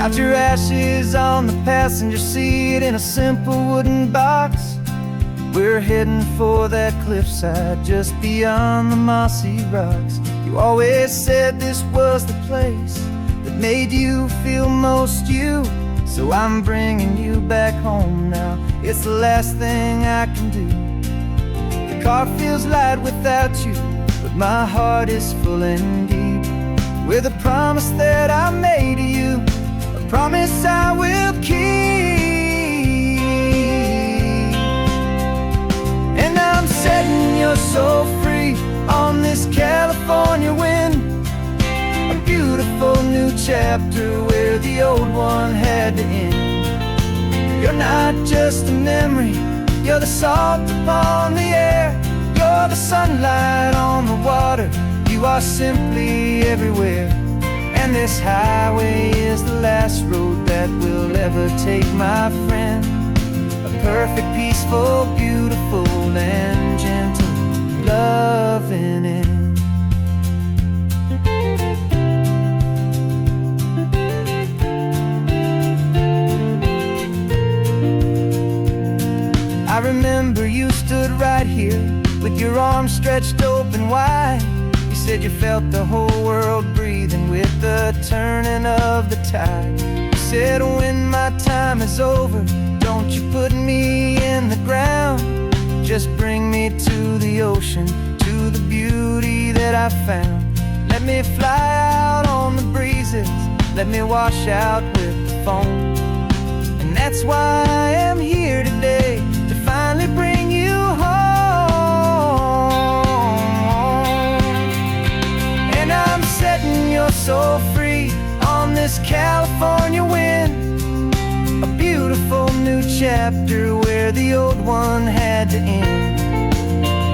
Got your ashes on the passenger seat in a simple wooden box. We're heading for that cliffside just beyond the mossy rocks. You always said this was the place that made you feel most you. So I'm bringing you back home now. It's the last thing I can do. The car feels light without you, but my heart is full and deep with a promise that I made to you, a promise I will keep. And I'm setting your soul free on this California wind, a beautiful new chapter where the old one had to end. You're not just a memory, you're the salt upon the air, you're the sunlight on the water, you are simply everywhere. And this highway is the last road that we'll ever take, my friend. A perfect, peaceful, beautiful, and gentle loving end. I remember you stood right here with your arms stretched open wide. You said you felt the whole world breathing with the turning of the tide. You said when my time is over, don't you put me in the ground, just bring me to the ocean, to the beauty that I found. Let me fly out on the breezes, let me wash out with the foam. And that's why I am here today, to finally bring you home. And I'm setting your soul free on this California wind, a beautiful new chapter where the old one had to end.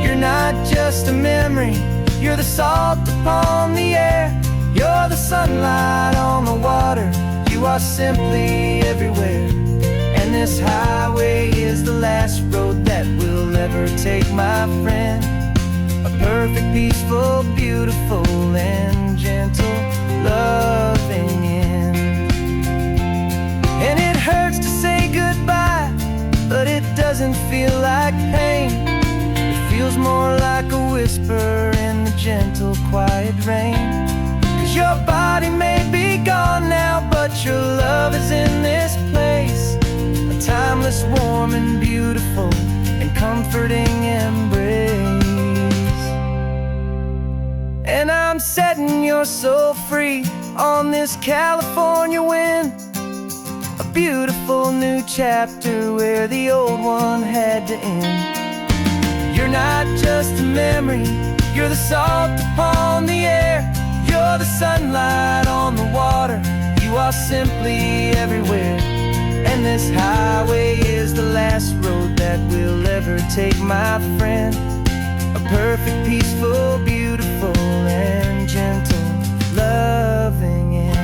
You're not just a memory, you're the salt upon the air, you're the sunlight on the water, you are simply everywhere. And this highway is the last road that we'll ever take, my friend. A perfect, peaceful, beautiful, and gentle loving end. And it hurts to say goodbye, but it doesn't feel like pain. It feels more like a whisper in the gentle, quiet rain. 'Cause your body may be gone now, but your love is in this place, a timeless, warm, and beautiful, and comforting embrace. And I'm setting your soul free on this California wind, a beautiful new chapter where the old one had to end. You're not just a memory, you're the salt upon the air, you're the sunlight on the water, you are simply everywhere. And this highway is the last road that we'll ever take, my friend. A perfect, peaceful, beautiful, and gentle loving end.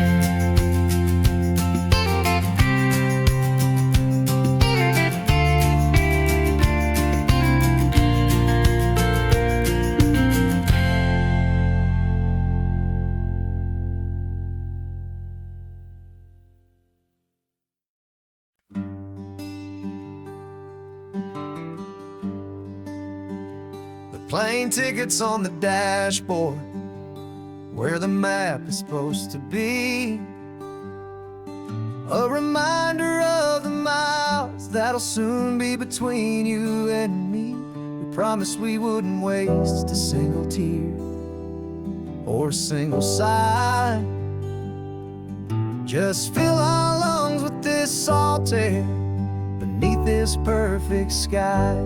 Plane tickets on the dashboard, where the map is supposed to be. A reminder of the miles that'll soon be between you and me. We promised we wouldn't waste a single tear or a single sigh. Just fill our lungs with this salt air beneath this perfect sky.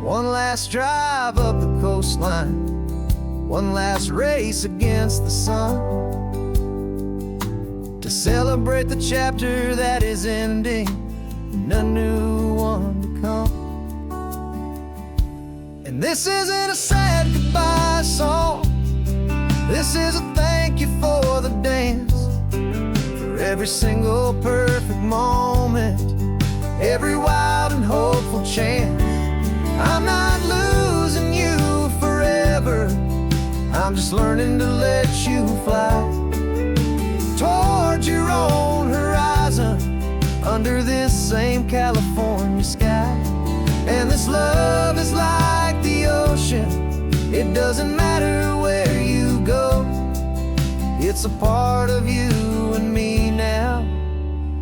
One last drive up the coastline, one last race against the sun, to celebrate the chapter that is ending and a new one to come. And this isn't a sad goodbye song, this is a thank you for the dance, for every single perfect moment, every wild and hopeful chance. I'm not losing you forever, I'm just learning to let you fly toward your same California sky. And this love is like the ocean, it doesn't matter where you go. It's a part of you and me now,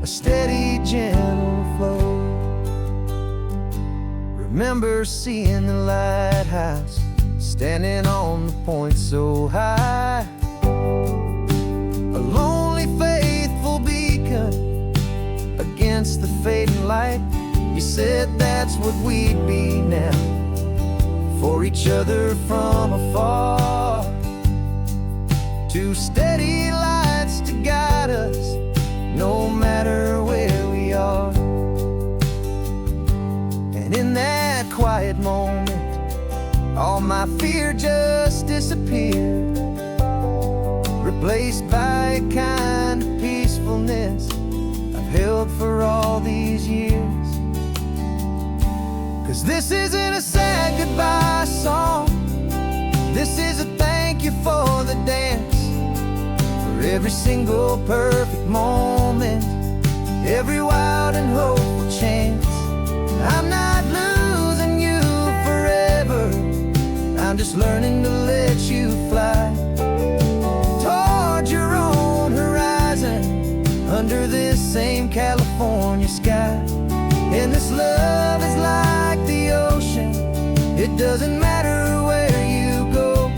a steady, gentle flow. Remember seeing the lighthouse, standing on the point so high, a lonely, faithful beacon against the fading light. You said that's what we'd be now, for each other from afar. Two steady lights to guide us, no matter where we are. And in that quiet moment, all my fear just disappeared, replaced by a kind of peacefulness I've held for all these years. 'Cause this isn't a sad goodbye song, this is a thank you for the dance, for every single perfect moment, every wild and hopeful chance. I'm not losing you forever, I'm just learning to let you fly toward your own horizon, under this same California sky. And this love is like the ocean, it doesn't matter where you go.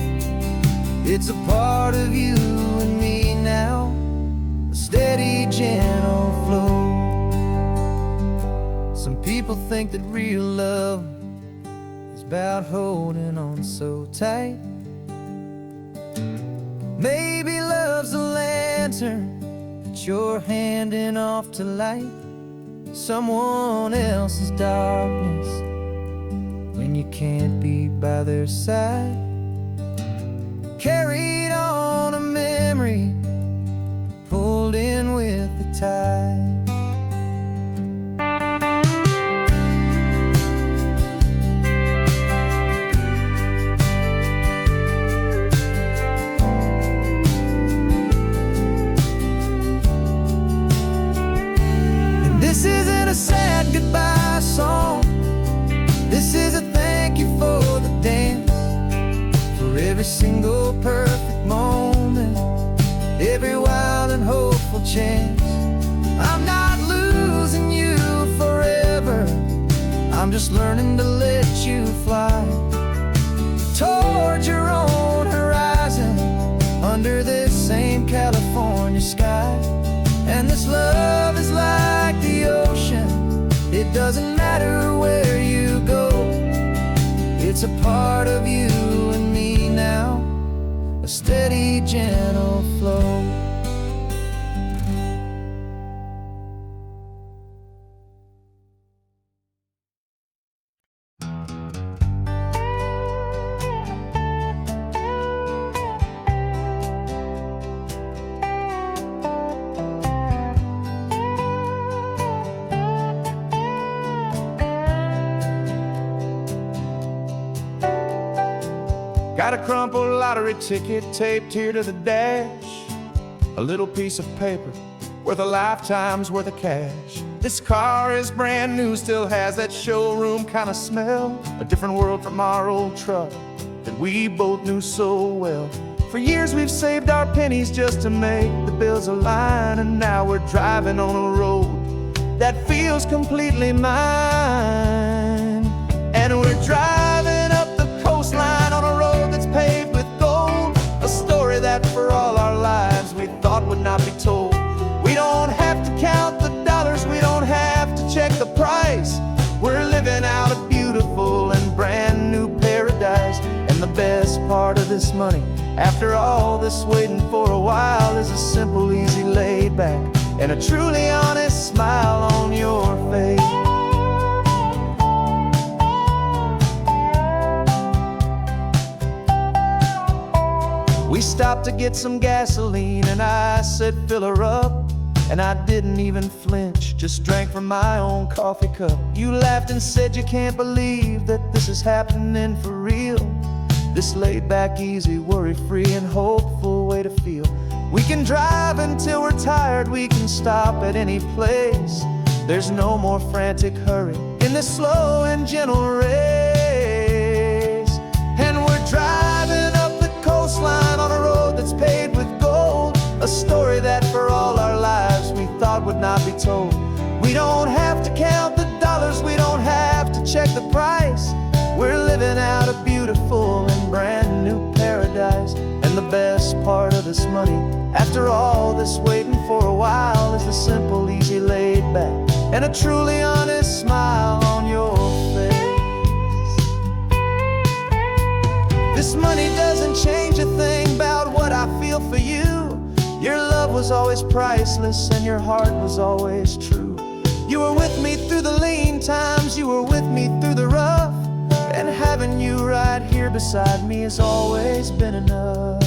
It's a part of you and me now, a steady, gentle flow. Some people think that real love is about holding on so tight. Maybe love's a lantern that you're handing off to light someone else's darkness when you can't be by their side. Carried on a memory, pulled in with the tide. This isn't a sad goodbye song, this is a thank you for the dance, for every single perfect moment, every wild and hopeful chance. I'm not losing you forever, I'm just learning to let you fly toward your own horizon, under this same California sky. And this love is like the ocean, it doesn't matter where you go. It's a part of you and me now, a steady, gentle flow. Got a crumpled lottery ticket taped here to the dash, a little piece of paper worth a lifetime's worth of cash. This car is brand new, still has that showroom kind of smell, a different world from our old truck that we both knew so well. For years we've saved our pennies just to make the bills align, and now we're driving on a road that feels completely mine. And we're driving up the coastline on a road that's paved with gold, a story that for all our lives we thought would not be told. We don't have to count the dollars, we don't have to check the price. We're living out a beautiful and brand new paradise. And the best part of this money, after all this waiting for a while, is a simple, easy, laid back, and a truly honest smile on your face. We stopped to get some gasoline and I said fill her up, and I didn't even flinch, just drank from my own coffee cup. You laughed and said you can't believe that this is happening for real. This laid back, easy, worry-free and hopeful way to feel. We can drive until we're tired, we can stop at any place. There's no more frantic hurry in this slow and gentle race. And we're driving up the coastline on a road that's paved with gold, a story that for all our lives we thought would not be told. We don't have to count the dollars, we don't have to check the price. We're living out a beautiful and brand new paradise. And the best part of this money, after all this waiting for a while, is the simple, easy, laid back, and a truly honest smile on your face. This money doesn't change a thing about what I feel for you. Your love was always priceless and your heart was always true. You were with me through the lean times, you were with me through the rough, and having you right here beside me has always been enough.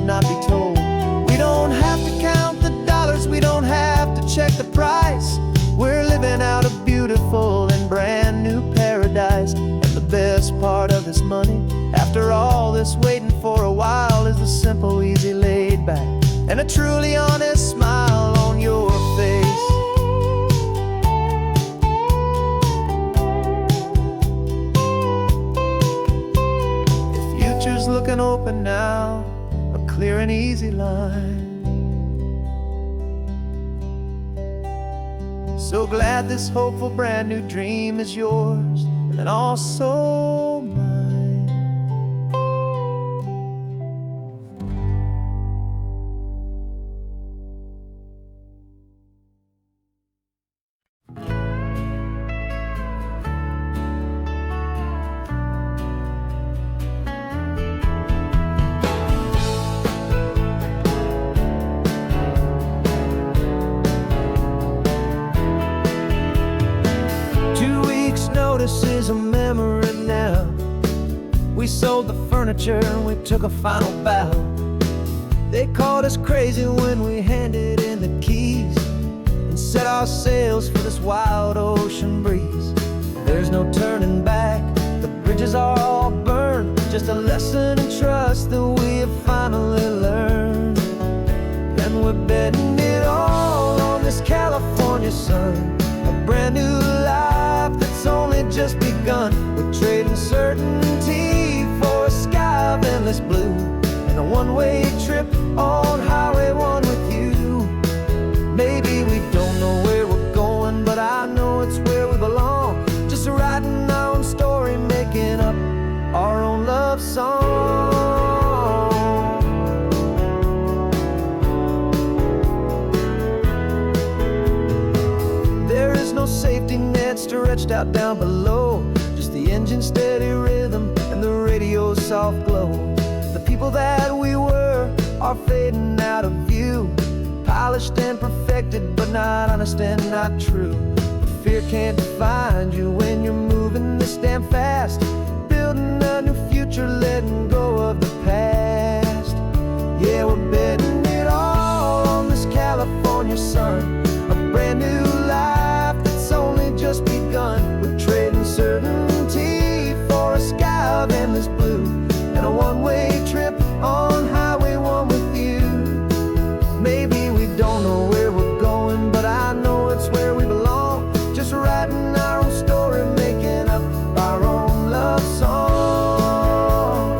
Not be told. We don't have to count the dollars, we don't have to check the price. We're living out a beautiful and brand new paradise. And the best part of this money, after all this waiting for a while, is the simple, easy, laid back, and a truly honest smile on your face. The future's looking open now, clear and easy line. So glad this hopeful brand new dream is yours, and also mine. This is a memory now. We sold the furniture and we took a final bow. They called us crazy when we handed in the keys and set our sails for this wild ocean breeze. There's no turning back, the bridges are all burned, just a lesson in trust that we have finally learned. And we're betting it all on this California sun, a brand new life that's only just begun. We're trading certainty for a sky of endless blue, and a one-way trip on Highway 1 with you. Maybe we don't know where we're going, but I know it's where we belong. Just writing our own story, making up our own love song. There is no safety net stretched out down below, just the engine's steady rhythm and the radio's soft glow. The people that we were are fading out of view, polished and perfected, but not honest and not true. Fear can't define you when you're moving this damn fast, building a new future, letting go of the past. Yeah, we're betting it all on this California sun, a brand new life that's only just begun. We're trading certainty for a sky of endless blue, and a one-way trip on Highway 1 with you. Maybe we don't know where we're going, but I know it's where we belong. Just writing our own story, making up our own love song.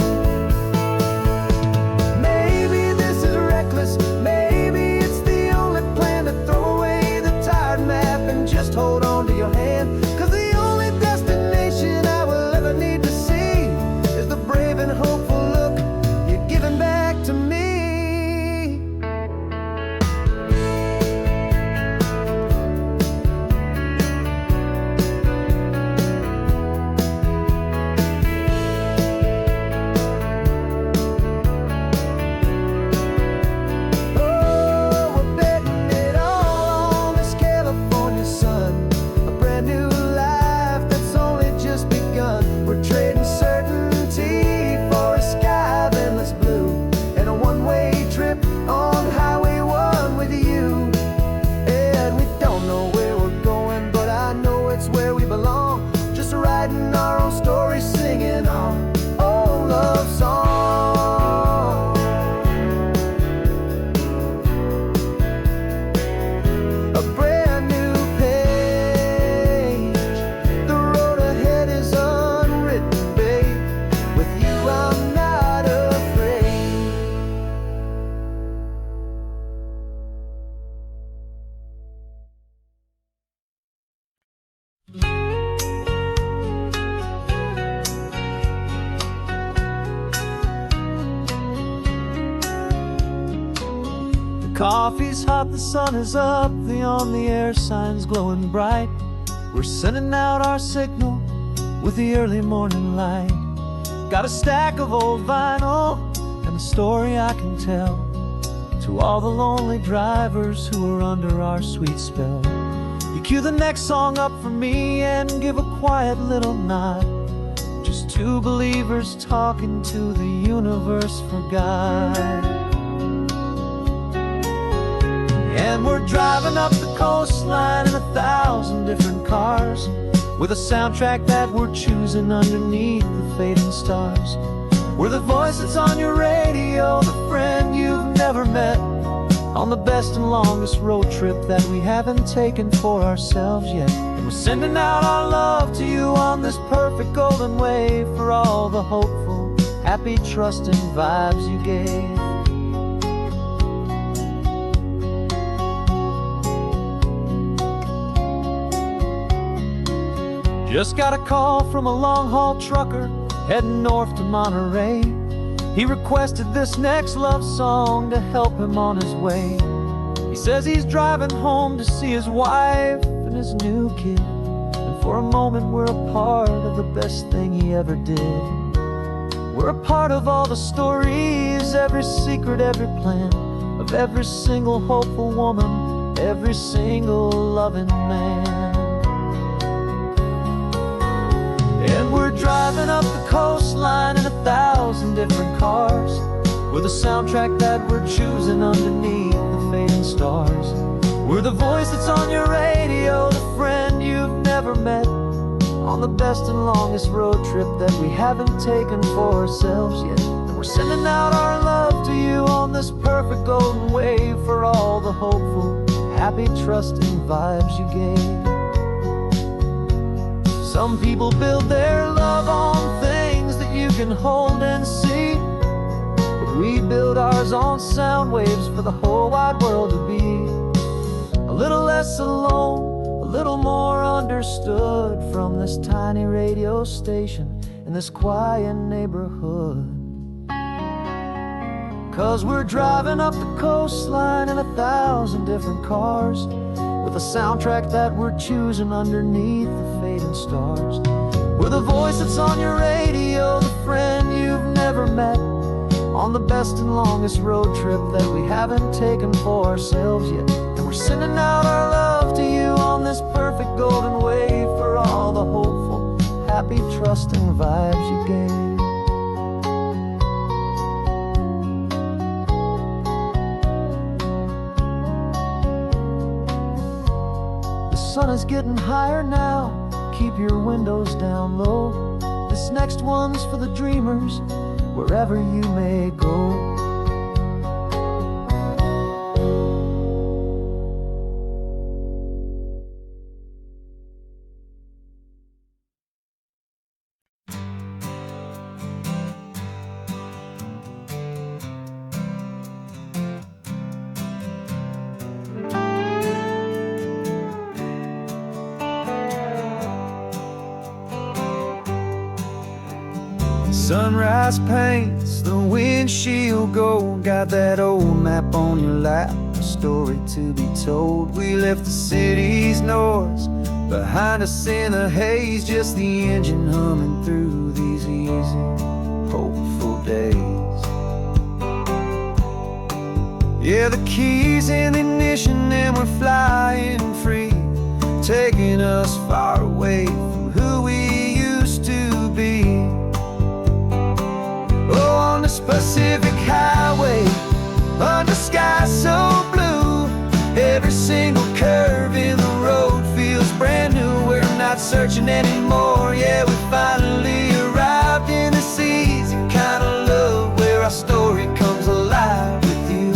Coffee's hot, the sun is up, the on the air sign's glowing bright. We're sending out our signal with the early morning light. Got a stack of old vinyl and a story I can tell to all the lonely drivers who are under our sweet spell. You cue the next song up for me and give a quiet little nod. Just two believers talking to the universe for God. And we're driving up the coastline in 1,000 different cars, with a soundtrack that we're choosing underneath the fading stars. We're the voice that's on your radio, the friend you've never met, on the best and longest road trip that we haven't taken for ourselves yet. And we're sending out our love to you on this perfect golden wave for all the hopeful, happy, trusting vibes you gave. Just got a call from a long-haul trucker heading north to Monterey. He requested this next love song to help him on his way. He says he's driving home to see his wife and his new kid, and for a moment we're a part of the best thing he ever did. We're a part of all the stories, every secret, every plan, of every single hopeful woman, every single loving man. And we're driving up the coastline in 1,000 different cars, with a soundtrack that we're choosing underneath the fading stars. We're the voice that's on your radio, the friend you've never met, on the best and longest road trip that we haven't taken for ourselves yet. And we're sending out our love to you on this perfect golden wave for all the hopeful, happy, trusting vibes you gave. Some people build their love on things that you can hold and see, but we build ours on sound waves for the whole wide world to be a little less alone, a little more understood, from this tiny radio station in this quiet neighborhood. 'Cause we're driving up the coastline in 1,000 different cars, with a soundtrack that we're choosing underneath the fading stars. We're the voice that's on your radio, the friend you've never met, on the best and longest road trip that we haven't taken for ourselves yet. And we're sending out our love to you on this perfect golden wave for all the hopeful, happy, trusting vibes you gave. The sun is getting higher now, keep your windows down low. This next one's for the dreamers, wherever you may go. Sunrise paints the windshield gold, got that old map on your lap, a story to be told. We left the city's noise behind us in the haze, just the engine humming through these easy, hopeful days. Yeah, the keys in the ignition and we're flying free, taking us far away from who we used to be. Oh, on this Pacific highway, under sky so blue, every single curve in the road feels brand new. We're not searching anymore, yeah, we finally arrived in this easy kind of love, where our story comes alive with you.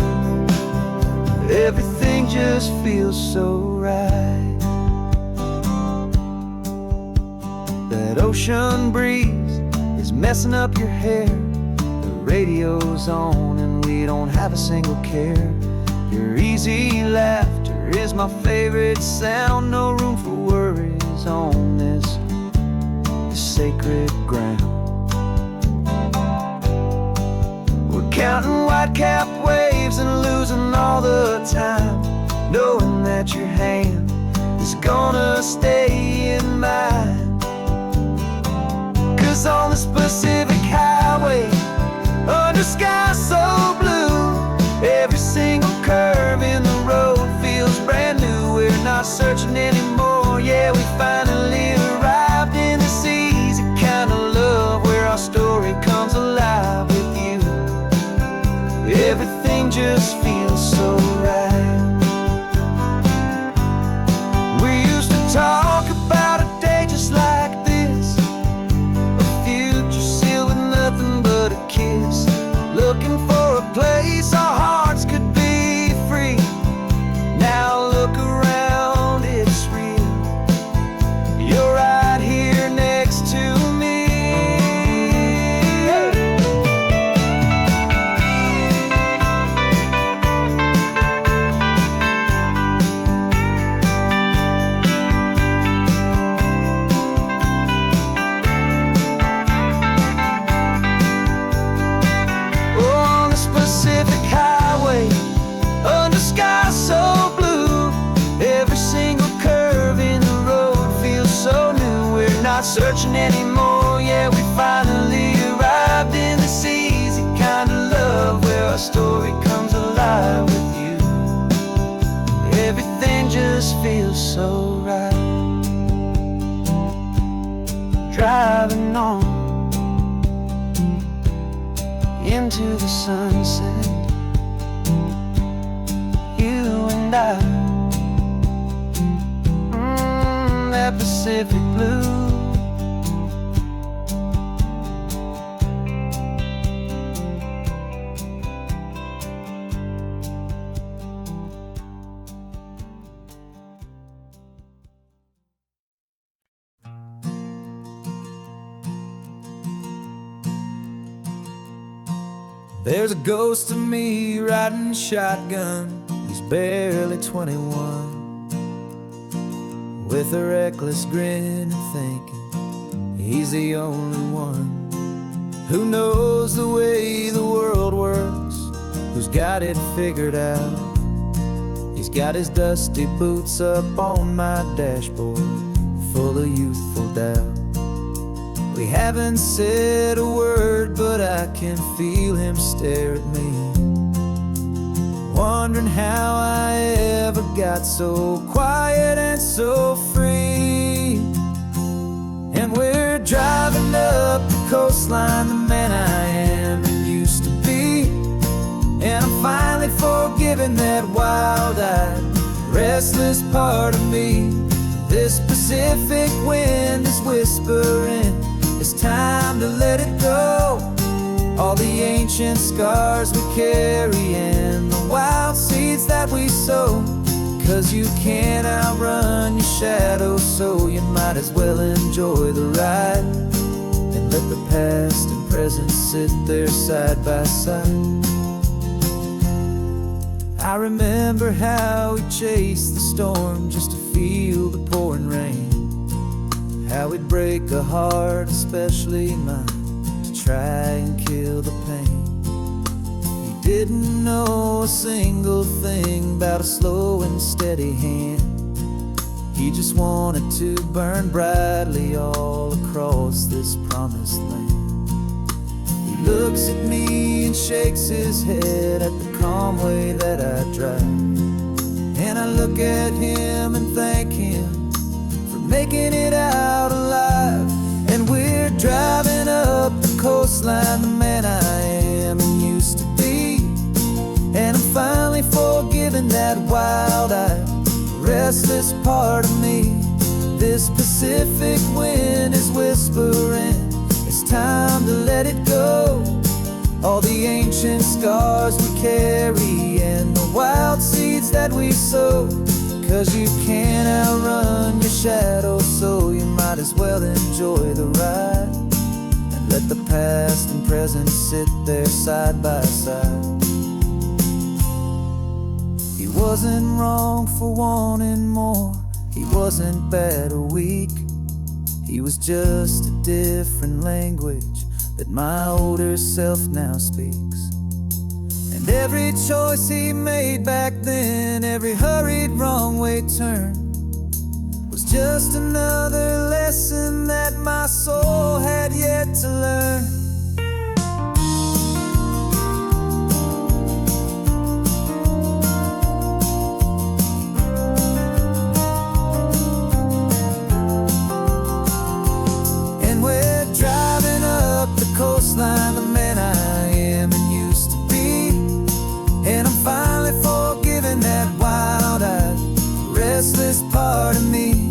Everything just feels so right. That ocean breeze is messing up your hair, radio's on and we don't have a single care. Your easy laughter is my favorite sound, no room for worries on this sacred ground. We're counting white-capped waves and losing all the gonna stay in mind. 'Cause on this Pacific highway, under sky so blue, every single curve in the road feels brand new. We're not searching anymore, yeah, we finally arrived in this easy kind of love where our story comes alive with you. Everything just feels so right. We used to talk about a day just like this, a future sealed with nothing but a kiss, looking for a place our hearts could be free. Now look around, it's real. You're right here next to me. On this Pacific highway, under sky so blue, every single curve in the road feels so new. We're not searching anymore, yeah, we finally arrived in this easy kind of love where our story comes alive with you. Everything just feels so right. Driving on into the sunset, you and I, that Pacific blue. There's a ghost of me riding shotgun. He's barely 21, with a reckless grin and thinking he's the only one who knows the way the world works, who's got it figured out. He's got his dusty boots up on my dashboard, full of youthful doubt. We haven't said a word, but I can feel him stare at me, wondering how I ever got so quiet and so free. And we're driving up the coastline, the man I am and used to be. And I'm finally forgiving that wild-eyed, restless part of me. This Pacific wind is whispering, it's time to let it go. All the ancient scars we carry and the wild seeds that we sow. 'Cause you can't outrun your shadow, so you might as well enjoy the ride and let the past and present sit there side by side. I remember how we chased the storm just to feel the pouring rain, how we'd break a heart, especially mine, to try and kill the pain. He didn't know a single thing about a slow and steady hand. He just wanted to burn brightly all across this promised land. He looks at me and shakes his head at the calm way that I drive, and I look at him and thank him making it out alive. And we're driving up the coastline, the man I am and used to be. And I'm finally forgiving that wild-eyed, restless part of me. This Pacific wind is whispering, it's time to let it go. All the ancient scars we carry and the wild seeds that we sow. 'Cause you can't outrun your shadow, so you might as well enjoy the ride and let the past and present sit there side by side. He wasn't wrong for wanting more, he wasn't bad or weak. He was just a different language that my older self now speaks. And every choice he made back then, every hurried wrong way turn, just another lesson that my soul had yet to learn. And we're driving up the coastline, the man I am and used to be. And I'm finally forgiving that wild-eyed, restless part of me.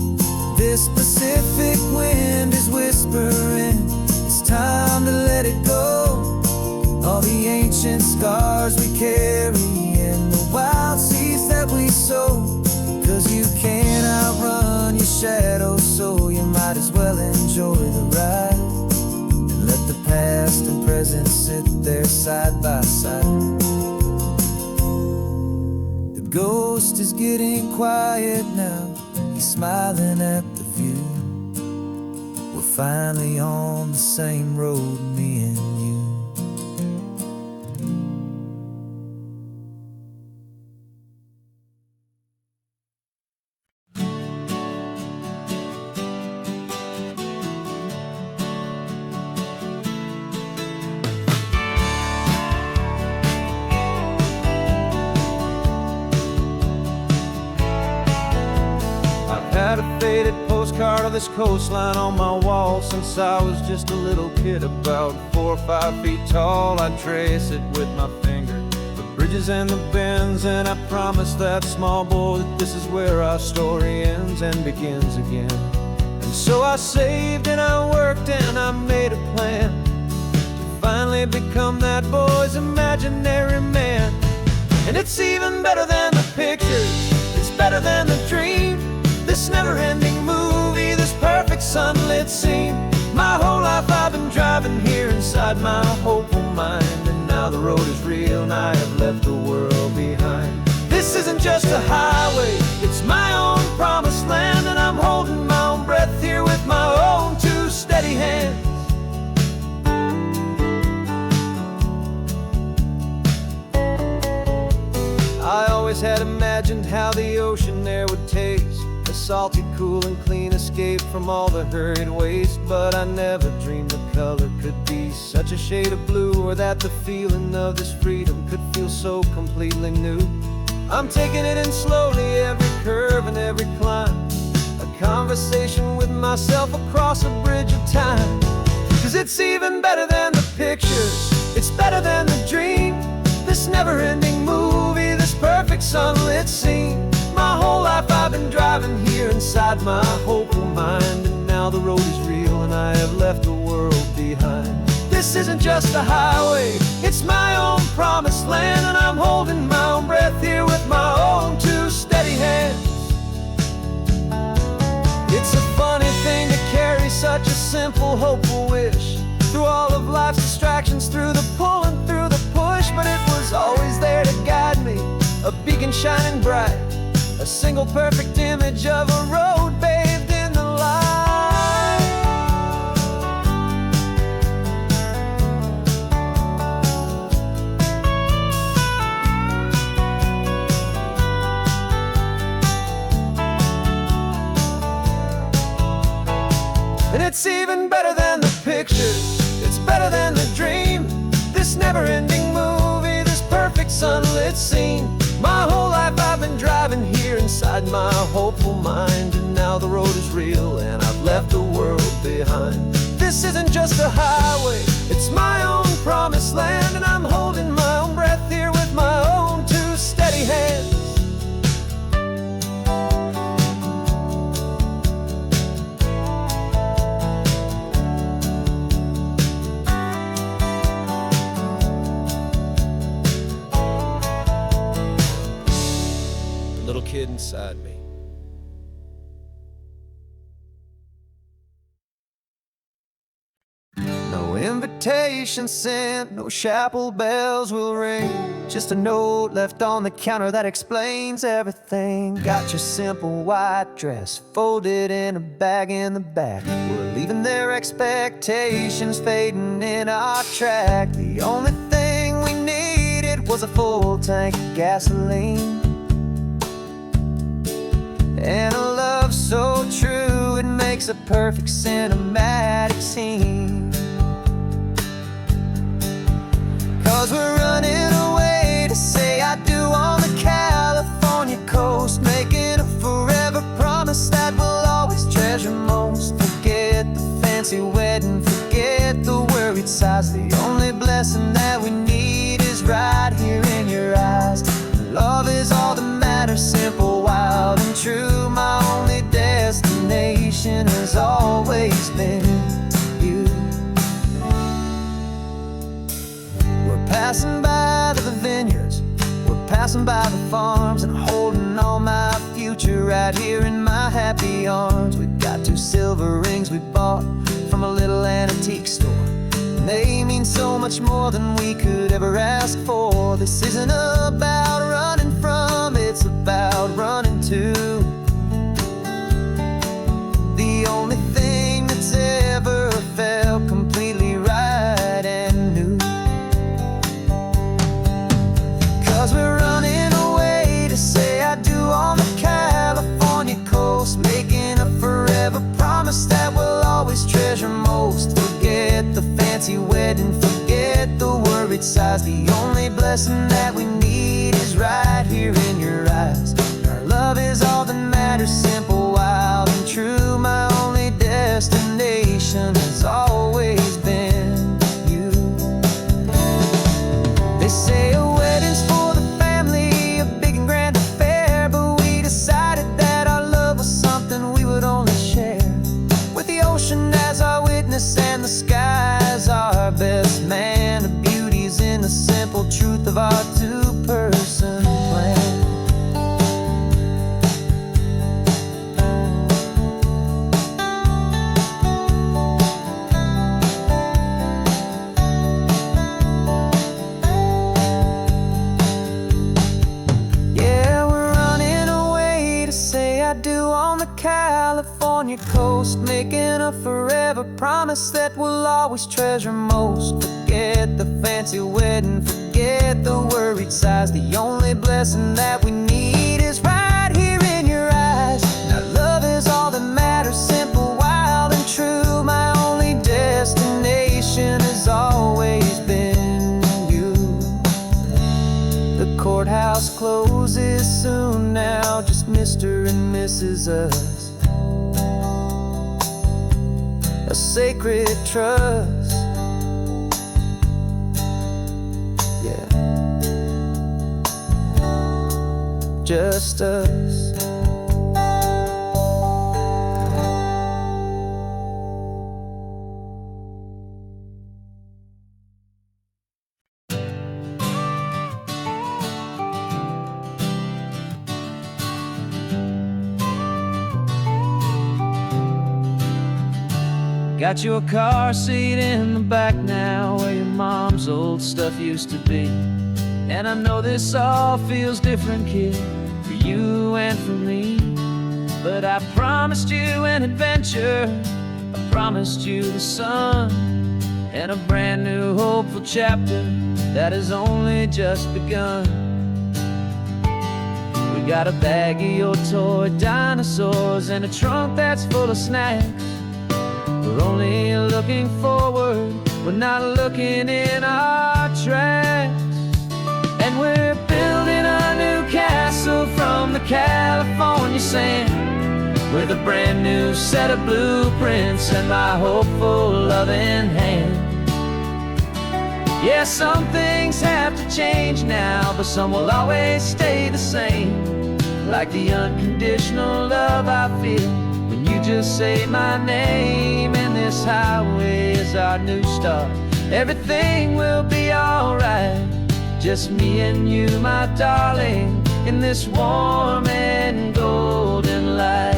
This Pacific wind is whispering, it's time to let it go. All the ancient scars we carry and the wild seeds that we sow. 'Cause you can't outrun your shadow, so you might as well enjoy the ride. And let the past and present sit there side by side. The ghost is getting quiet now, he's smiling at the view. We're finally on the same road, me and you. Had a faded postcard of this coastline on my wall since I was just a little kid, about 4 or 5 feet tall. I'd trace it with my finger, the bridges and the bends, and I promised that small boy that this is where our story ends and begins again. And so I saved and I worked and I made a plan to finally become that boy's imaginary man. And it's even better than the pictures, it's better than the dream. This never-ending movie, this perfect sunlit scene. My whole life I've been driving here inside my hopeful mind, and now the road is real and I have left the world behind. This isn't just a highway, it's my own promised land, and I'm holding my own breath here with my own 2 steady hands. I always had imagined how the ocean there would taste, a salty, cool and clean escape from all the hurried waste. But I never dreamed the color could be such a shade of blue, or that the feeling of this freedom could feel so completely new. I'm taking it in slowly, every curve and every climb, a conversation with myself across a bridge of time. 'Cause it's even better than the pictures, it's better than the dream. This never-ending movie, this perfect sunlit scene. My whole life I've been driving here inside my hopeful mind, and now the road is real and I have left the world behind. This isn't just a highway, it's my own promised land, and I'm holding my own breath here with my own 2 steady hands. It's a funny thing to carry such a simple, hopeful wish through all of life's distractions, through the pull and through the push. But it was always there to guide me, a beacon shining bright, a single perfect image of a road bathed in the light. And it's even better than the pictures, it's better than the dream. This never-ending movie, this perfect sunlit scene. My whole life I've been driving here inside my hopeful mind, and now the road is real and I've left the world behind. This isn't just a highway, it's my own promised land, and I'm holding my own breath here with my own 2 steady hands. Little kid inside me. No invitation sent, no chapel bells will ring, just a note left on the counter that explains everything. Got your simple white dress folded in a bag in the back. We're leaving their expectations fading in our track. The only thing we needed was a full tank of gasoline and a love love so true, it makes a perfect cinematic scene. 'Cause we're running away to say I do on the California coast, making a forever promise that we'll always treasure most. Forget the fancy wedding, forget the worried sighs. The only blessing that we need is right here in your eyes. Love is all that matters, simple, wild, and true. My only destination has always been you. We're passing by the vineyards, we're passing by the farms, and holding all my future right here in my happy arms. We've got 2 silver rings we bought from a little antique store, and they mean so much more than we could ever ask for. This isn't about running from, it's about running to the only thing that's ever felt completely right and new. 'Cause we're running away to say I do on the California coast, making a forever promise that we'll always treasure most. Forget the fancy wedding, forget the worried sighs. The only blessing that we need is right here in your eyes. Our love is all that matters, simple, wild, and true. My only destination has always been you. They say a wedding's for the family, a big and grand affair, but we decided that our love was something we would only share with the ocean as our witness and the sky as our best man. The beauty's in the simple truth of our 2-person plan. Yeah, we're running away to say I do on the California coast, making a forever promise that we'll always treasure most. Forget the fancy wedding, forget the worried sighs. The only blessing that we need is right here in your eyes. Now love is all that matters, simple, wild, and true. My only destination has always been you. The courthouse closes soon now, just Mr. and Mrs. Us. A sacred trust, yeah, just us. Got your car seat in the back now, where your mom's old stuff used to be. And I know this all feels different, kid, for you and for me. But I promised you an adventure, I promised you the sun, and a brand new hopeful chapter that has only just begun. We got a bag of your toy dinosaurs and a trunk that's full of snacks. We're only looking forward, we're not looking in our tracks. And we're building a new castle from the California sand, with a brand new set of blueprints and my hopeful loving hand. Yeah, some things have to change now, but some will always stay the same. Like the unconditional love I feel when you just say my name. And this highway is our new start, everything will be alright. Just me and you, my darling, in this warm and golden light.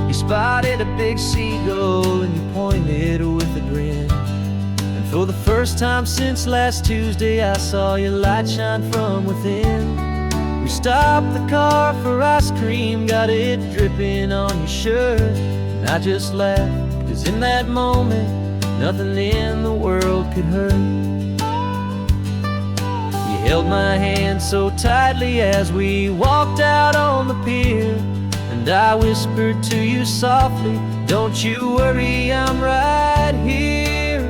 You spotted a big seagull and you pointed with a grin. And for the first time since last Tuesday, I saw your light shine from within. We stopped the car for ice cream, got it dripping on your shirt. And I just laughed, 'cause in that moment, nothing in the world could hurt. You held my hand so tightly as we walked out on the pier. And I whispered to you softly, don't you worry, I'm right here.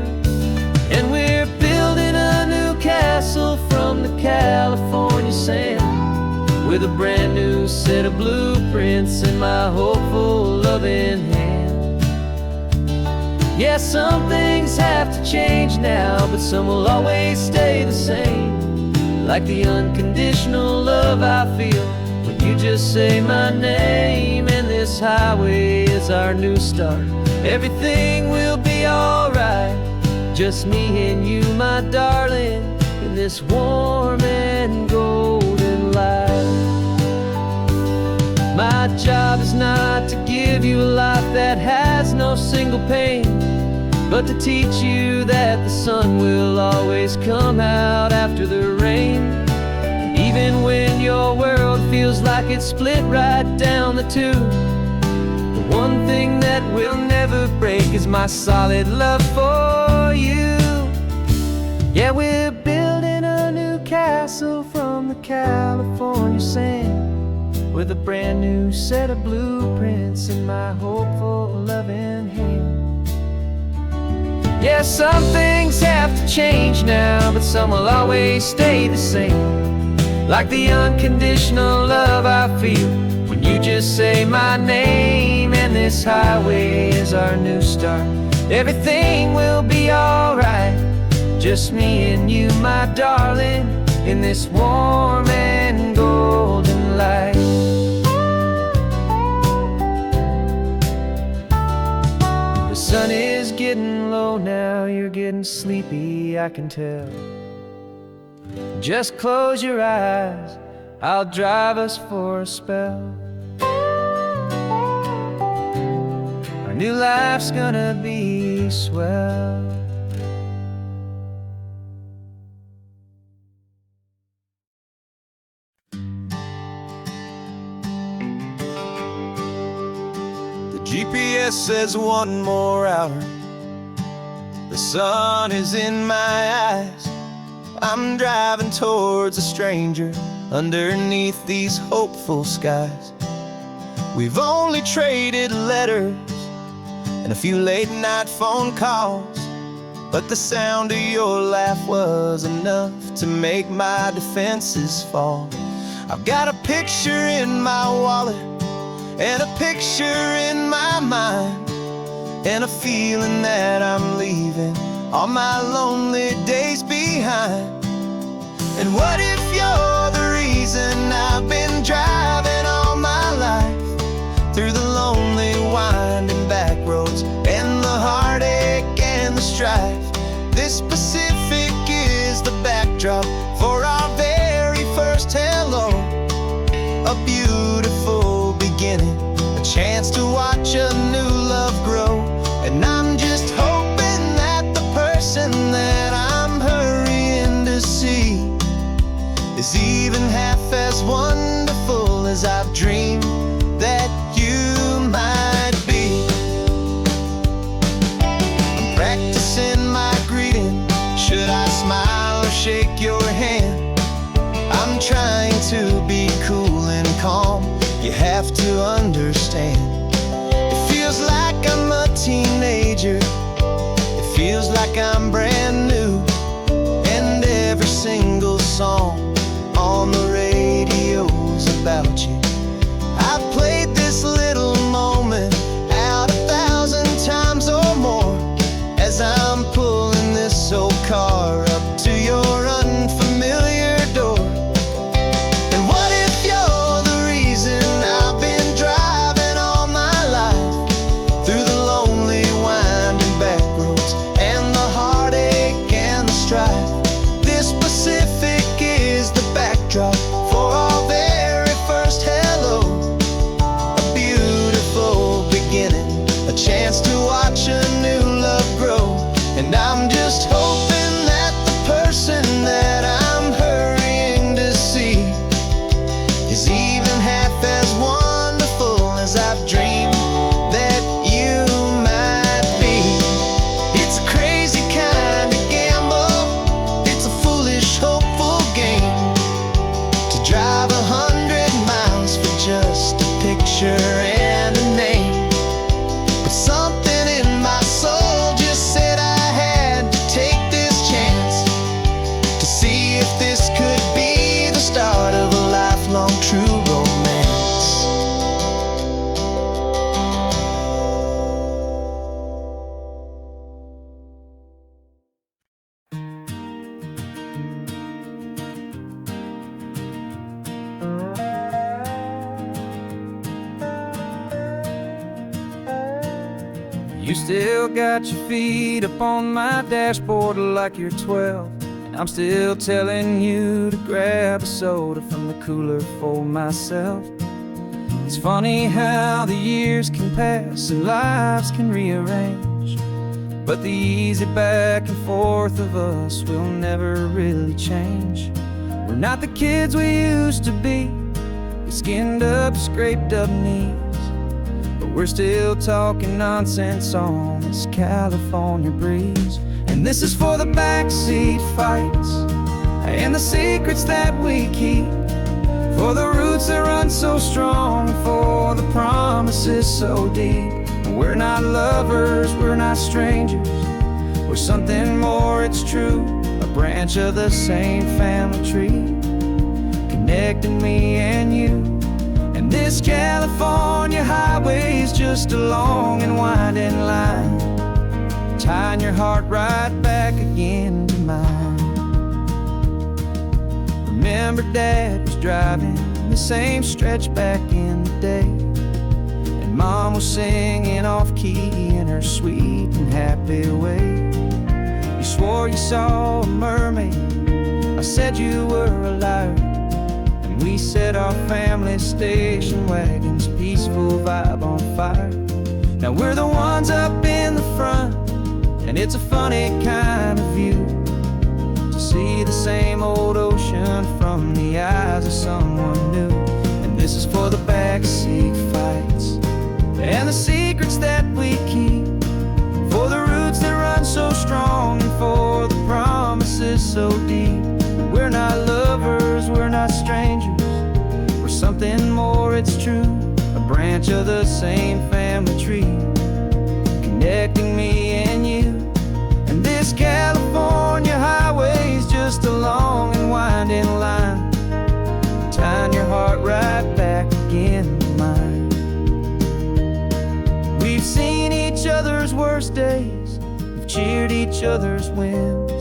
And we're building a new castle from the California sand, with a brand new set of blueprints in my hopeful, loving hand. Yeah, some things have to change now, but some will always stay the same. Like the unconditional love I feel when you just say my name. And this highway is our new start. Everything will be alright, just me and you, my darling, in this warm and golden light. My job is not to give you a life that has no single pain, but to teach you that the sun will always come out after the rain. And even when your world feels like it's split right down the tube, the one thing that will never break is my solid love for you. Yeah, we're building a new castle from the California sand, with a brand new set of blueprints in my hopeful, loving hand. Yeah, some things have to change now, but some will always stay the same. Like the unconditional love I feel when you just say my name. And this highway is our new start. Everything will be alright, just me and you, my darling, in this warm and golden light. The sun is getting low now, you're getting sleepy, I can tell. Just close your eyes, I'll drive us for a spell. Our new life's gonna be swell. GPS says one more hour. The sun is in my eyes. I'm driving towards a stranger underneath these hopeful skies. We've only traded letters and a few late night phone calls, but the sound of your laugh was enough to make my defenses fall. I've got a picture in my wallet and a picture in my mind, and a feeling that I'm leaving all my lonely days behind. And what if you're the reason I've been driving all my life, through the lonely winding back roads and the heartache and the strife? This Pacific is the backdrop for our very first hello, a beautiful beginning, a chance to watch a new love grow. And I'm just hoping that the person that I'm hurrying to see is even half as wonderful as I've dreamed that you might be. I'm practicing my greeting. Should I smile or shake your hand? I'm trying to be cool and calm. You have to understand. It feels like I'm a teenager. It feels like I'm brand new. And every single song on the radio's about you. I've played this little moment out 1,000 times or more, as I'm pulling this old car up to your unfamiliar door. And what if you're the reason I've been driving all my life, through the lonely winding back roads and the heartache and the strife? This Pacific is the backdrop for our very first hello, a beautiful beginning, a chance to watch a new love grow. And I'm just hoping that the person that I'm hurrying to see is even half as wonderful as I've dreamed that you might be. It's a crazy kind of gamble, it's a foolish, hopeful game, You still got your feet up on my dashboard like you're 12, and I'm still telling you to grab a soda from the cooler for myself. It's funny how the years can pass and lives can rearrange, but the easy back and forth of us will never really change. We're not the kids we used to be, with skinned up, scraped up knees, but we're still talking nonsense on this California breeze. And this is for the backseat fights and the secrets that we keep, for the roots that run so strong, for the promises so deep. We're not lovers, we're not strangers, we're something more, it's true. A branch of the same family tree, connecting me and you. And this California highway's just a long and winding line, tying your heart right back again to mine. Remember Dad was driving the same stretch back in the day, and Mom was singing off-key in her sweet and happy way. You swore you saw a mermaid, I said you were a liar, and we set our family station wagon's peaceful vibe on fire. Now we're the ones up in the front, and it's a funny kind of view to see the same old ocean from the eyes of someone new. And this is for the backseat fights and the secrets that we keep, for the roots that run so strong, and for the promises so deep. We're not lovers, we're not strangers, we're something more, it's true. A branch of the same family tree, connecting me and you. And this California highway's just a long and winding line, tying your heart right back again to mine. We've seen each other's worst days, we've cheered each other's wins,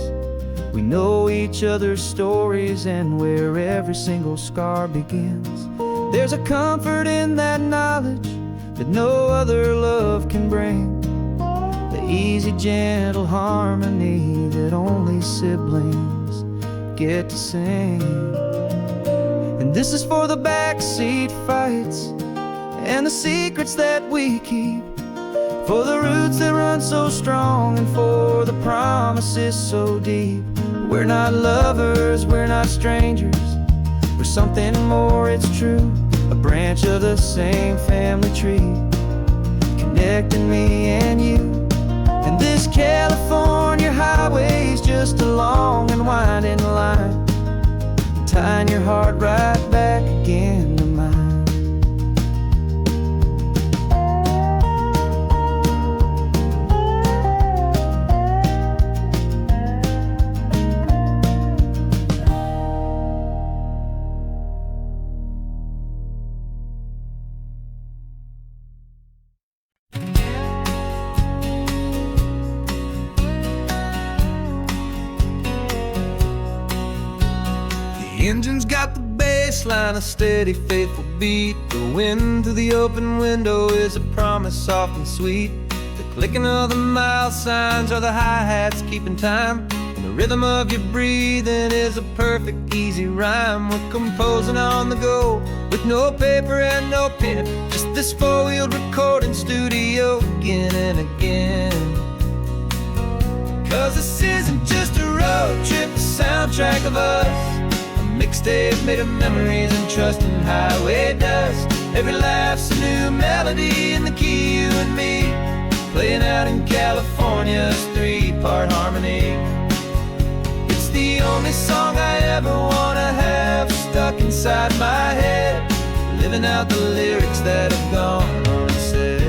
we know each other's stories and where every single scar begins. There's a comfort in that knowledge that no other love can bring, the easy, gentle harmony that only siblings get to sing. And this is for the backseat fights and the secrets that we keep, for the roots that run so strong, and for the promises so deep. We're not lovers, we're not strangers, we're something more, it's true. A branch of the same family tree, connecting me and you. And this California highway's just a long and winding line, tying your heart right back again to mine. The engine's got the bass line, a steady, faithful beat. The wind through the open window is a promise soft and sweet. The clicking of the mile signs are the hi-hats keeping time, and the rhythm of your breathing is a perfect, easy rhyme. We're composing on the go with no paper and no pen, just this four-wheeled recording studio again and again. Cause this isn't just a road trip, the soundtrack of us, mixtape made of memories and trust in highway dust. Every laugh's a new melody in the key, you and me, playing out in California's three-part harmony. It's the only song I ever wanna have stuck inside my head, living out the lyrics that have gone unsaid.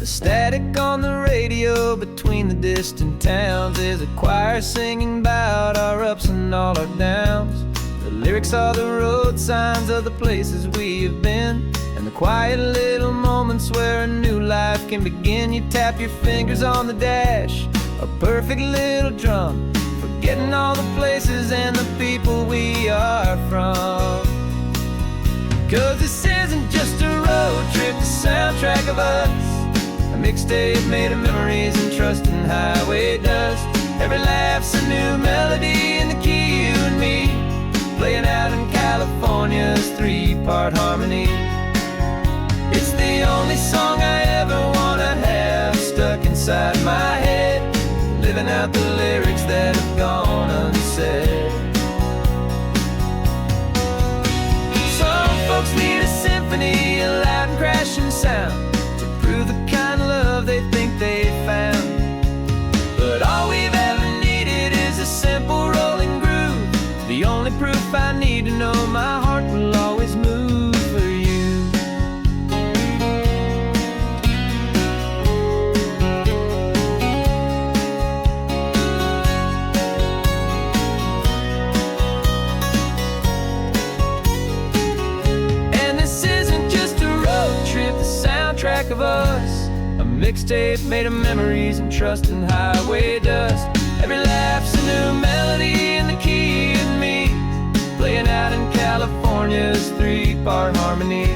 The static on the radio between the distant towns is a choir singing about our ups and all our downs. The lyrics are the road signs of the places we have been, and the quiet little moments where a new life can begin. You tap your fingers on the dash, a perfect little drum, forgetting all the places and the people we are from. 'Cause this isn't just a road trip, the soundtrack of us. A mixtape made of memories and trust in highway dust. Every laugh's a new melody in the key, you and me, playing out in California's three-part harmony. It's the only song I ever wanna have stuck inside my head, living out the lyrics that have gone unsaid. Some folks need a symphony, a loud and crashing sound, to prove the kind of love they think they found. But all we've ever needed is a simple rolling groove, the only proof I need to know my heart will always move for you. And this isn't just a road trip, the soundtrack of us. A mixtape made of memories and trust in highway dust. Every laugh's a new melody in the key and me, playing out in California's three-part harmony.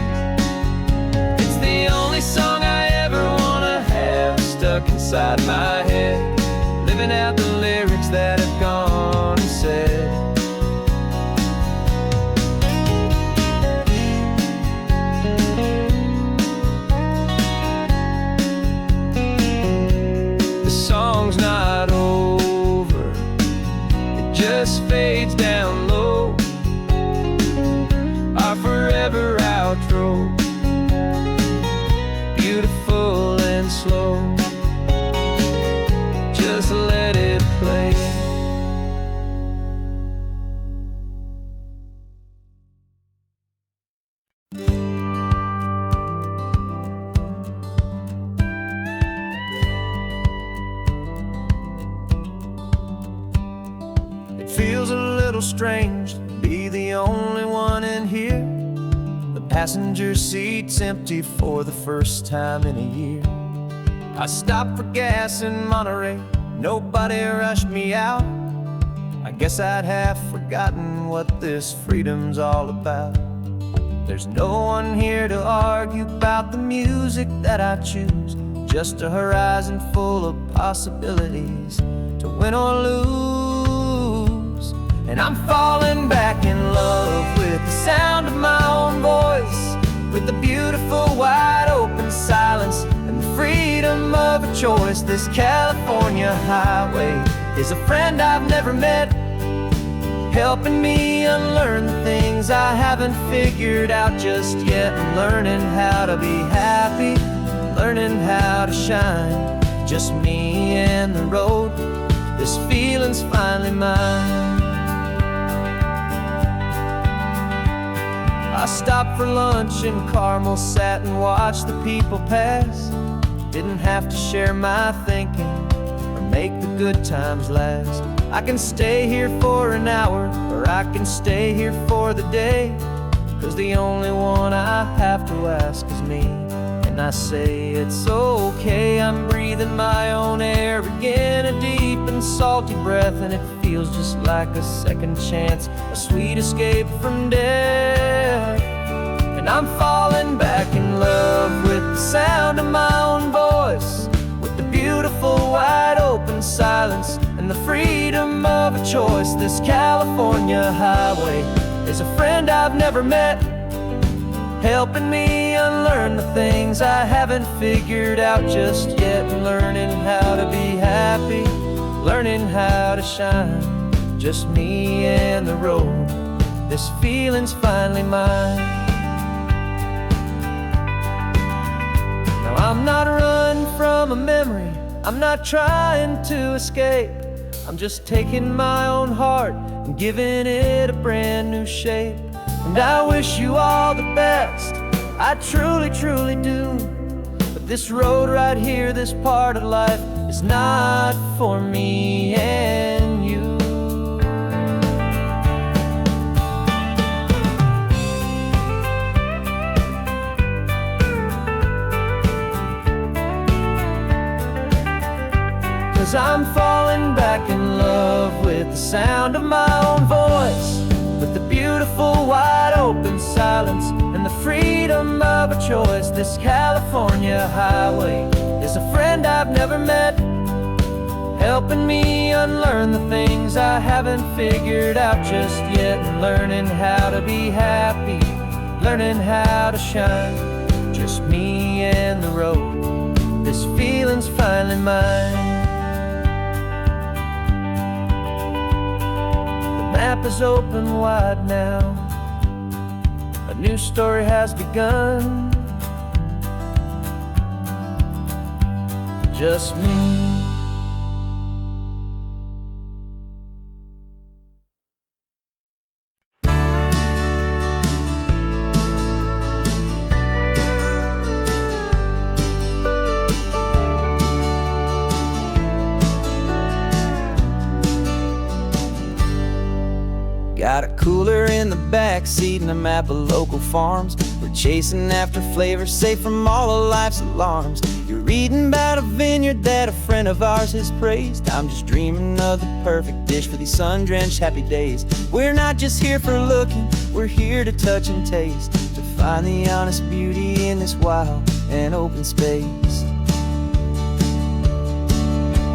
It's the only song I ever wanna have stuck inside my head, living out the lyrics that have gone unsaid. The song's not over, it just fades down low. Our forever outro, beautiful and slow. Just let it play. It feels a little strange to be the only one in here. The passenger seat's empty for the first time in a year. I stopped for gas in Monterey, nobody rushed me out. I guess I'd have forgotten what this freedom's all about. There's no one here to argue about the music that I choose, just a horizon full of possibilities to win or lose. And I'm falling back in love with the sound of my own voice, with the beautiful wide open silence and the freedom of a choice. This California highway is a friend I've never met, helping me unlearn the things I haven't figured out just yet. And learning how to be happy, learning how to shine, just me and the road. This feeling's finally mine. I stopped for lunch in Carmel, sat and watched the people pass. Didn't have to share my thinking or make the good times last. I can stay here for an hour, or I can stay here for the day, 'cause the only one I have to ask is me. And I say it's okay, I'm breathing my own air again, a deep and salty breath, and it feels just like a second chance, a sweet escape from death. And I'm falling back in love with the sound of my own voice, with the beautiful wide open silence and the freedom of a choice. This California highway is a friend I've never met, helping me unlearn the things I haven't figured out just yet. And learning how to be happy, learning how to shine, just me and the road. This feeling's finally mine. Now I'm not running from a memory, I'm not trying to escape. I'm just taking my own heart and giving it a brand new shape. And I wish you all the best, I truly, truly do. But this road right here, this part of life, is not for me and you. 'Cause I'm falling back in love with the sound of my own voice, with the beautiful wide open silence and the freedom of a choice. This California highway is a friend I've never met, helping me unlearn the things I haven't figured out just yet, and learning how to be happy, learning how to shine. Just me and the road, this feeling's finally mine. The map is open wide now, a new story has begun. Just me. Got a cooler in the back seat and a map of local farms. We're chasing after flavors safe from all of life's alarms. You're reading about a vineyard that a friend of ours has praised. I'm just dreaming of the perfect dish for these sun-drenched happy days. We're not just here for looking, we're here to touch and taste, to find the honest beauty in this wild and open space.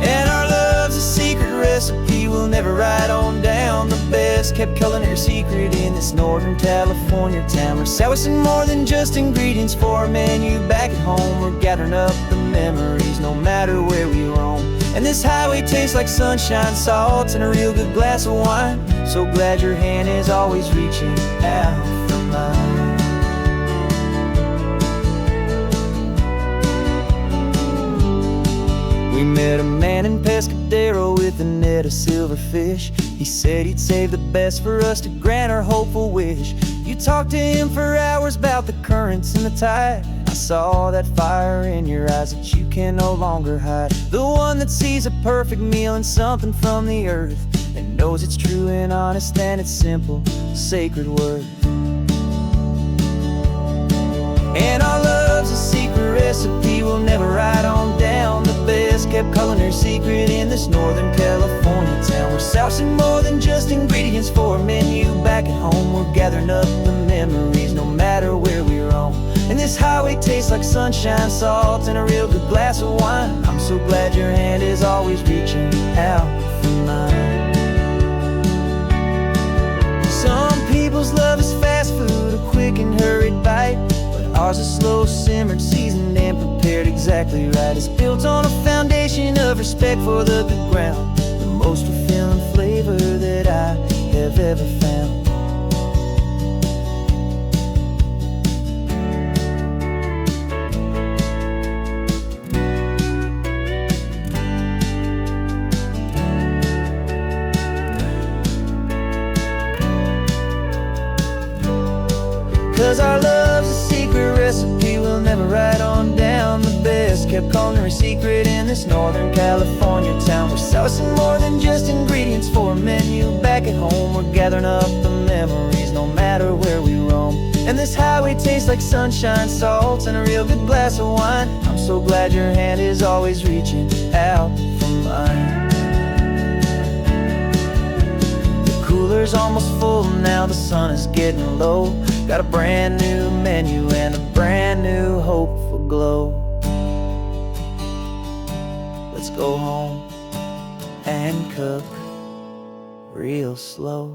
And our love's a secret recipe we'll never write on down. The best kept culinary secret in this Northern California town. We're sourcing more than just ingredients for a menu back at home. We're gathering up the memories no matter where we roam. And this highway tastes like sunshine, salt, and a real good glass of wine. So glad your hand is always reaching out for mine. We met a man in Pescadero with a net of silverfish. He said he'd save the best for us to grant our hopeful wish. You talked to him for hours about the currents and the tide. I saw that fire in your eyes that you can no longer hide. The one that sees a perfect meal in something from the earth, and knows it's true and honest and it's simple, sacred word. And our love's a secret recipe we'll never write on down. The best kept culinary secret in this Northern California town. We're sourcing more than just ingredients for a menu back at home. We're gathering up the memories no matter where we roam. And this highway tastes like sunshine, salt, and a real good glass of wine. I'm so glad your hand is always reaching out for mine. Some people's love is fast food, a quick and hurried bite. Ours is slow simmered, seasoned, and prepared exactly right. It's built on a foundation of respect for the good ground, the most fulfilling flavor that I have ever found. 'Cause our love's a secret recipe we'll never write on down. The best kept culinary secret in this Northern California town. We're sourcing more than just ingredients for a menu back at home. We're gathering up the memories no matter where we roam. And this highway tastes like sunshine, salt, and a real good glass of wine. I'm so glad your hand is always reaching out for mine. The cooler's almost full now, the sun is getting low. Got a brand new menu and a brand new hopeful glow. Let's go home and cook real slow.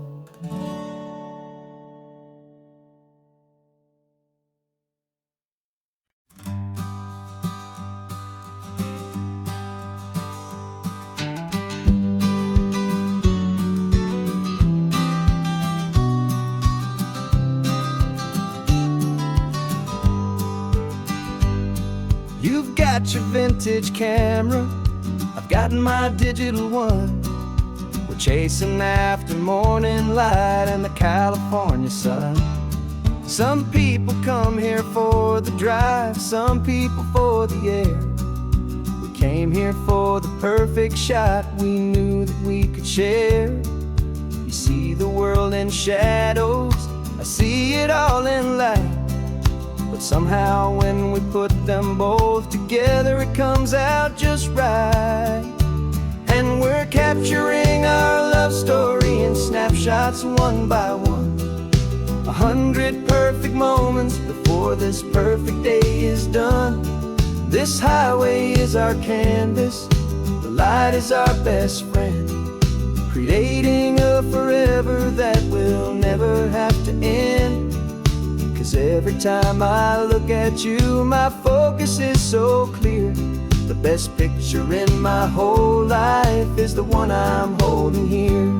You've got your vintage camera, I've got my digital one. We're chasing after morning light and the California sun. Some people come here for the drive, some people for the air. We came here for the perfect shot we knew that we could share. You see the world in shadows, I see it all in light. But somehow when we put them both together, it comes out just right. And we're capturing our love story in snapshots one by one. 100 perfect moments before this perfect day is done. This highway is our canvas, the light is our best friend, creating a forever that will never have to end. 'Cause every time I look at you, my focus is so clear. The best picture in my whole life is the one I'm holding here.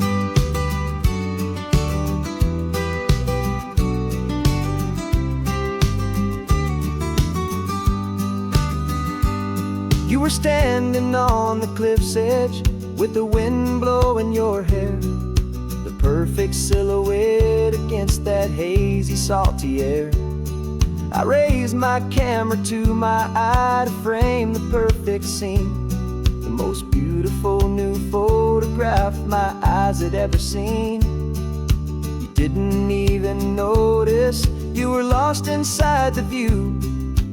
You were standing on the cliff's edge with the wind blowing your hair, the perfect silhouette against that hazy, salty air. I raised my camera to my eye to frame the perfect scene, the most beautiful new photograph my eyes had ever seen. You didn't even notice you were lost inside the view,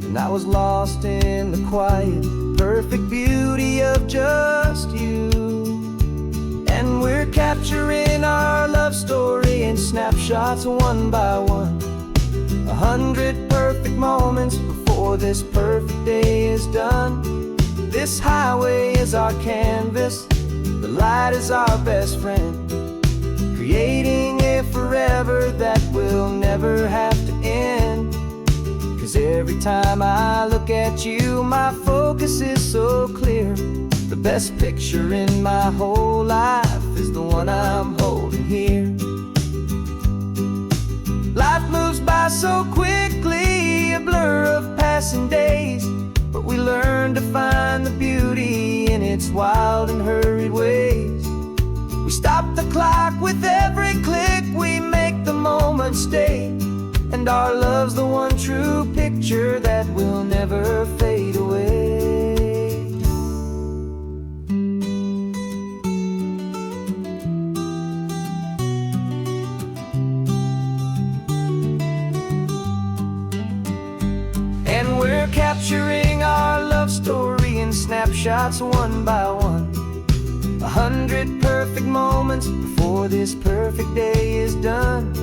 and I was lost in the quiet, perfect beauty of just you. And we're capturing our love story in snapshots one by one. 100 perfect moments before this perfect day is done. This highway is our canvas, the light is our best friend, creating a forever that will never have to end. 'Cause every time I look at you, my focus is so clear. The best picture in my whole life is the one I'm holding here. Life moves by so quickly, a blur of passing days, but we learn to find the beauty in its wild and hurried ways. We stop the clock with every click, we make the moment stay, and our love's the one true picture that will never fade away. And we're capturing our love story in snapshots one by one. 100 perfect moments before this perfect day is done.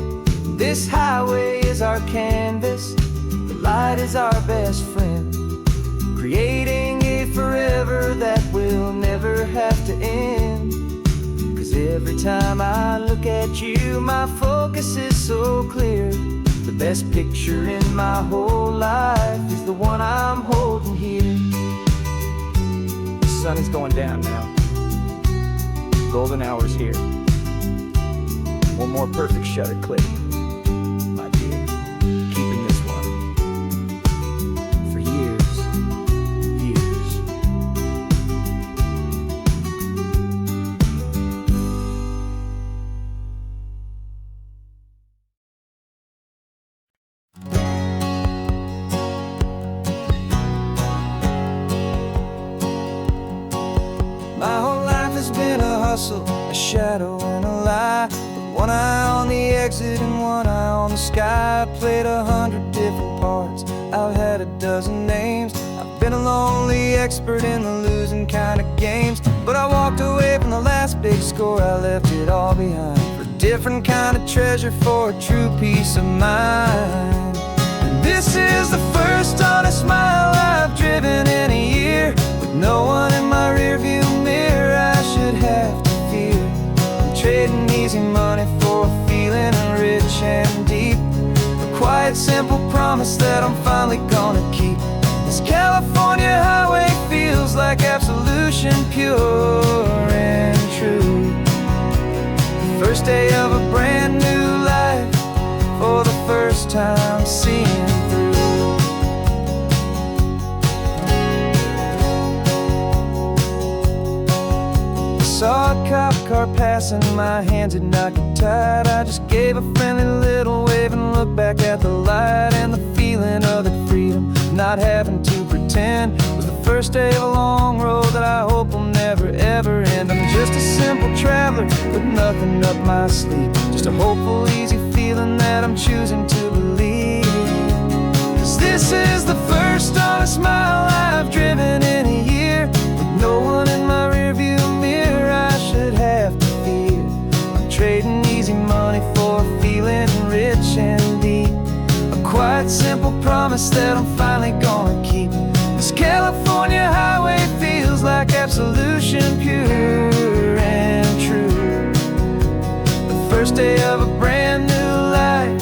This highway is our canvas, the light is our best friend, creating a forever that will never have to end. 'Cause every time I look at you, my focus is so clear. The best picture in my whole life is the one I'm holding here. The sun is going down now. Golden hour's here. One more perfect shutter click. My dear, keeping this one for years, years. My whole life has been a hustle, a shadow and a lie, with one eye on the exit and one eye on the sky. I've played 100 different parts, I've had a dozen names. I've been a lonely expert in the losing kind of games, but I walked away from the last big score, I left it all behind for a different kind of treasure, for a true peace of mind. And this is the first honest mile I've driven in a year, with no one in my rearview mirror I should have to fear. I'm trading easy money for a feeling rich and deep, a quiet, simple promise that I'm finally gonna keep. This California highway feels like absolution, pure and true. The first day of a brand new life, for the first time seeing through. Saw a cop car passing, my hands had not got tied. I just gave a friendly little wave and looked back at the light, and the feeling of the freedom, not having to pretend, was the first day of a long road that I hope will never ever end. I'm just a simple traveler with nothing up my sleeve, just a hopeful, easy feeling that I'm choosing to believe. 'Cause this is the first honest mile I've driven in a year, with no one in my rearview mirror I should have to fear. I'm trading easy money for a feeling rich and promise that I'm finally gonna keep. This California highway feels like absolution, pure and true. The first day of a brand new life,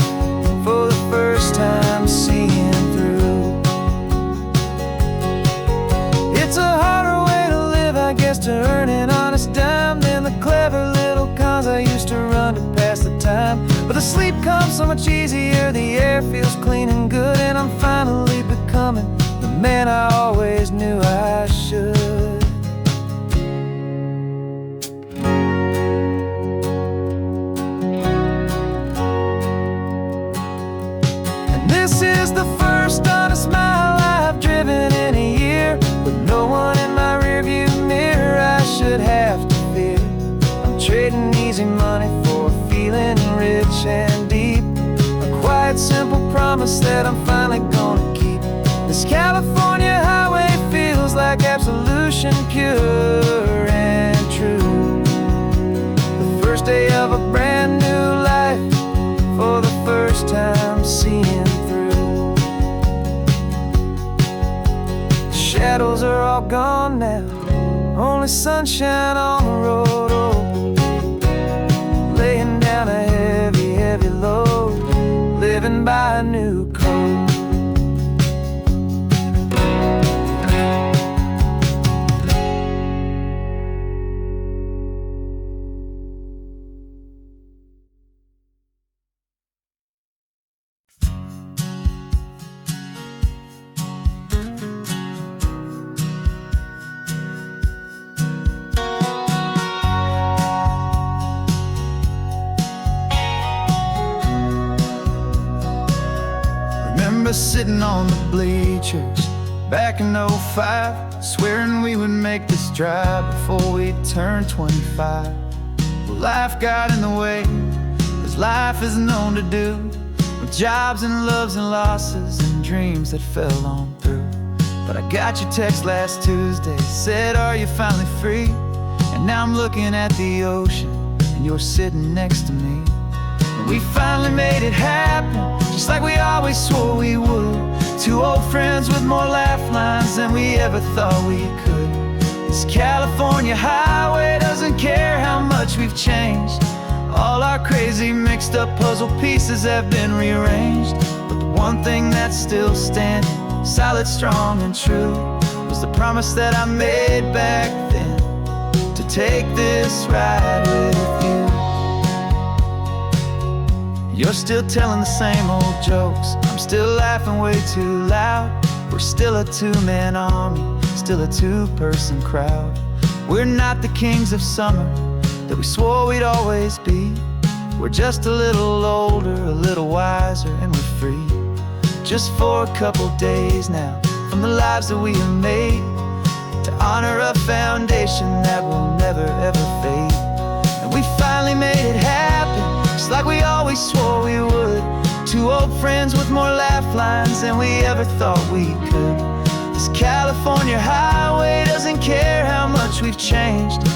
for the first time seeing through. It's a harder way to live, I guess, to earn an honest dime than the clever little cons I used to run to pass the time. But the sleep comes so much easier, the air feels clean and good, and I'm finally becoming the man I always knew I should. And this is the first honest mile I've driven in a year, with no one in my rearview mirror I should have to fear. I'm trading easy money for a feeling rich and deep, a quiet, simple promise that I'm finally gonna keep. This California highway feels like absolution, pure and true. The first day of a brand new life, for the first time seeing through. The shadows are all gone now, only sunshine on the road. Oh, laying down a heavy, heavy load, living by a new code. Remember sitting on the bleachers back in '05, swearing we would make this drive before we turned 25. Well, life got in the way, as life is known to do, with jobs and loves and losses and dreams that fell on through. But I got your text last Tuesday, said, are you finally free? And now I'm looking at the ocean, and you're sitting next to me. We finally made it happen, just like we always swore we would. Two old friends with more laugh lines than we ever thought we could. This California highway doesn't care how much we've changed. All our crazy mixed up puzzle pieces have been rearranged. But the one thing that's still standing, solid, strong and true, was the promise that I made back then, to take this ride with you. You're still telling the same old jokes, I'm still laughing way too loud. We're still a two-man army, still a two-person crowd. We're not the kings of summer that we swore we'd always be. We're just a little older, a little wiser, and we're free. Just for a couple days now, from the lives that we have made, to honor a foundation that will never ever fade. And we finally made it happen, just like we always swore we would. Two old friends with more laugh lines than we ever thought we could. This California highway doesn't care how much we've changed.